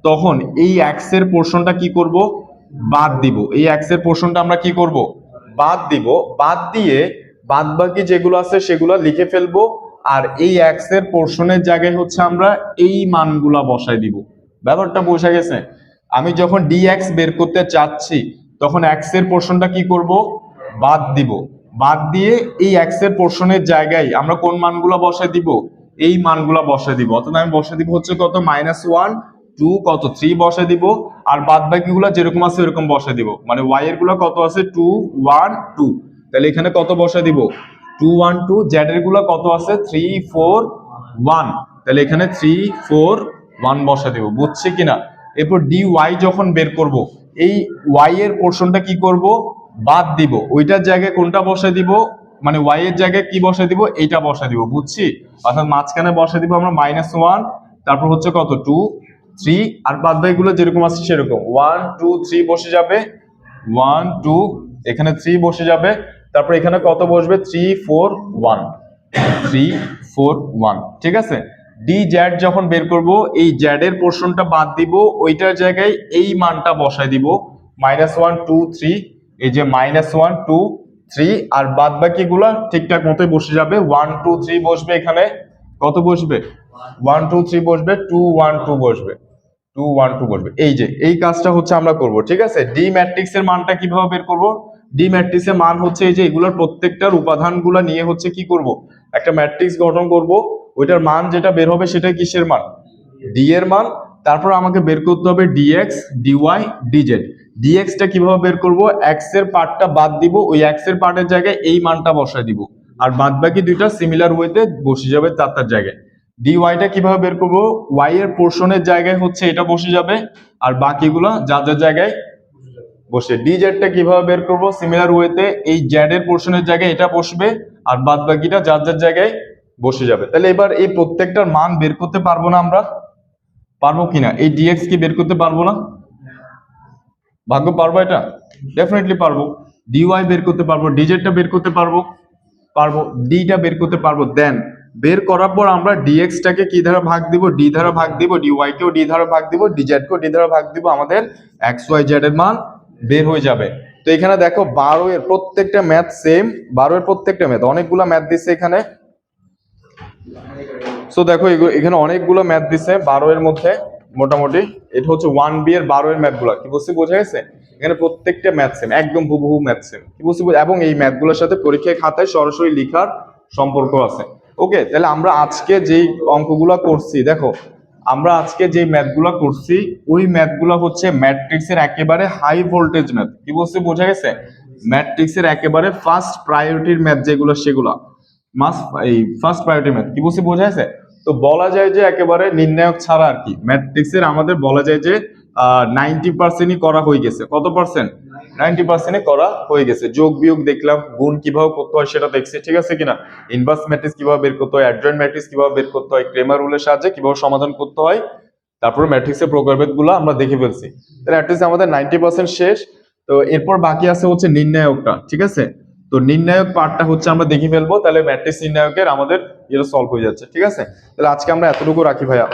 তখন এই এক্স এর পোর্শনটা কি করব, বাদ দিব। এই এক্স এর পোর্শনটা আমরা কি করব, বাদ দিব। বাদ দিয়ে বাদ বাকি যেগুলো আছে সেগুলো লিখে ফেলবো। আর এই এক্স এর পোর্শনের জায়গায় হচ্ছে আমরা এই মানগুলা বসাই দিব। ব্যাপারটা বোঝা গেছে? আমি যখন ডিএক্স বের করতে চাচ্ছি তখন এক্স এর পোর্শনটা কি করব, বাদ দিব। বাদ দিয়ে এই এক্স এর পোর্শনের জায়গায় আমরা কোন মানগুলা বসাই দিব, এই মানগুলা বসাই দিব। অর্থাৎ আমি বসাই দিব হচ্ছে কত, -1 2 কত 3 বসাই দিব। আর বাদ বাকিগুলো যেরকম আছে এরকম বসাই দিব। মানে ওয়াই এর গুলা কত আছে 2 1 2, তাহলে এখানে কত বসাই দিব 2 1 2। জেড এর গুলা কত আছে 3 4 1, তাহলে এখানে 3 4 1 বসাই দিব। বুঝছে কিনা? এরপর ডি ওয়াই যখন বের করব এই ওয়াই এর পোর্শনটা কি করব, বাদ দিব। ওইটার জায়গায় কোনটা বসাই দিব, মানে ওয়াই এর জায়গায় কি বসাই দিব, এইটা বসাই দিব। বুঝছি? অর্থাৎ মাঝখানে বসাই দিব আমরা -1, তারপর হচ্ছে কত 2 3, আর বাদ বাকিগুলো যেরকম আছে সেরকম 1 2 3 বসে যাবে, 1 2, এখানে 3 বসে যাবে। তারপর এখানে কত বসবে 3 4 1, 3 4 1, ঠিক আছে। ডি জেড যখন বের করব এই জেড এর পোর্শনটা বাদ দিব, ওইটার জায়গায় এই মানটা বসাই দিব -1 2 3, এই যে -1 2 3, আর বাদ বাকিগুলো ঠিকঠাক মতোই বসে যাবে। 1 2 3 বসবে, এখানে কত বসবে 1 2 3 বসবে, 2 1 2 বসবে, 2 1 2 বসবে। এই যে এই কাজটা হচ্ছে আমরা করব, ঠিক আছে। ডি ম্যাট্রিক্স এর মানটা কিভাবে বের করব, ডি ম্যাট্রিক্স এর মান হচ্ছে এই যে এগুলোর প্রত্যেকটার উপাদানগুলো নিয়ে হচ্ছে কি করব, একটা ম্যাট্রিক্স গঠন করব। ওইটার মান যেটা বের হবে সেটা কিসের মান, ডি এর মান। তারপর আমাকে বের করতে হবে ডিএক্স ডিওয়াই ডিজেড। ডিএক্স টা কিভাবে বের করব, এক্স এর পার্টটা বাদ দিব, ওই এক্স এর পার্টের জায়গায় এই মানটা বসায় দিব। আর বাদ বাকি দুইটা সিমিলার ওয়েতে বসে যাবে তার জায়গায়। ডিওয়াই টা কিভাবে বের করব, ওয়াই এর পোর্শনের জায়গায় হচ্ছে এটা বসে যাবে, আর বাকিগুলো যার যার জায়গায় বসে। ডিজেড টা কিভাবে বের করব, সিমিলার ওয়েতে এই জেড এর পোর্শনের জায়গায় এটা বসবে, আর বাদ বাকিটা যার যার জায়গায় বসে যাবে। তাহলে এবার এই প্রত্যেকটার মান বের করতে পারবো না আমরা, পারবো কিনা? এই ডিএক্স কি বের করতে পারবো না? ভাগ্য পারবো, এটা ডেফিনেটলি পারবো। ডিওয়াই বের করতে পারবো, ডিজেডটা বের করতে পারবো, পারবো, ডিটা বের করতে পারবো। দেন বের করার পর আমরা ডিএক্স টাকে কি দ্বারা ভাগ দিব, ডি দ্বারা ভাগ দিব, ডিওয়াই কেও ডি দ্বারা ভাগ দিব, ডিজেড কেও ডি দ্বারা ভাগ দিব, আমাদের এক্স ওয়াই জেড এর মান বের হয়ে যাবে। তো এখানে দেখো 12 এর প্রত্যেকটা ম্যাথ সেম, 12 এর প্রত্যেকটা ম্যাথ, অনেকগুলো ম্যাথ দিচ্ছে এখানে। সো দেখো এখানে অনেকগুলো ম্যাথ দিছে 12 এর মধ্যে। মোটামুটি এটা হচ্ছে 1B এর 12 এর ম্যাথগুলো, কি বলছি বোঝা গেছে? এখানে প্রত্যেকটা ম্যাথ সেম, একদম হুবহু ম্যাথ সেম, কি বলছি? এবং এই ম্যাথগুলোর সাথে পরীক্ষার খাতায় সরাসরি লেখার সম্পর্ক আছে। ওকে, তাহলে আমরা আজকে যেই অঙ্কগুলো করছি, দেখো আমরা আজকে যে ম্যাথগুলো করছি ওই ম্যাথগুলো হচ্ছে ম্যাট্রিক্সের একেবারে হাই ভোল্টেজ ম্যাথ, কি বলছি বোঝা গেছে? ম্যাট্রিক্সের একেবারে ফার্স্ট প্রায়োরিটির ম্যাথ যেগুলো সেগুলো এই ফার্স্ট প্রায়োরিটি ম্যাথ, কি বলছি বোঝা গেছে? তো বলা যায় যে একেবারে নির্ণায়ক ছাড়া আর কি ম্যাট্রিক্সের আমাদের বলা যায় যে 90%ই করা হয়ে গেছে। কত পার্সেন্ট? 90%ই করা হয়ে গেছে। যোগ বিয়োগ দেখলাম, গুণ কিভাবে করতে হয় সেটা দেখছি, ঠিক আছে কিনা। ইনভার্স ম্যাট্রিক্স কিভাবে বের করতে হয়, অ্যাডজয়েন্ট ম্যাট্রিক্স কিভাবে বের করতে হয়, ক্রেমার রুলের সাহায্যে কিভাবে সমাধান করতে হয়, তারপর ম্যাট্রিক্সের প্রকারভেদ গুলো আমরা দেখে ফেলছি। তাহলে অ্যাটলিস্ট আমাদের 90% শেষ। তো এরপর বাকি আছে হচ্ছে নির্ণায়কটা, ঠিক আছে। তো নির্ণায়ক পার্টটা হচ্ছে আমরা দেখে ফেলবো, তাহলে ম্যাট্রিক্স নির্ণায়কের আমাদের এটা সলভ হয়ে যাচ্ছে, ঠিক আছে। তাহলে আজকে আমরা এতটুকু রাখি ভাইয়া।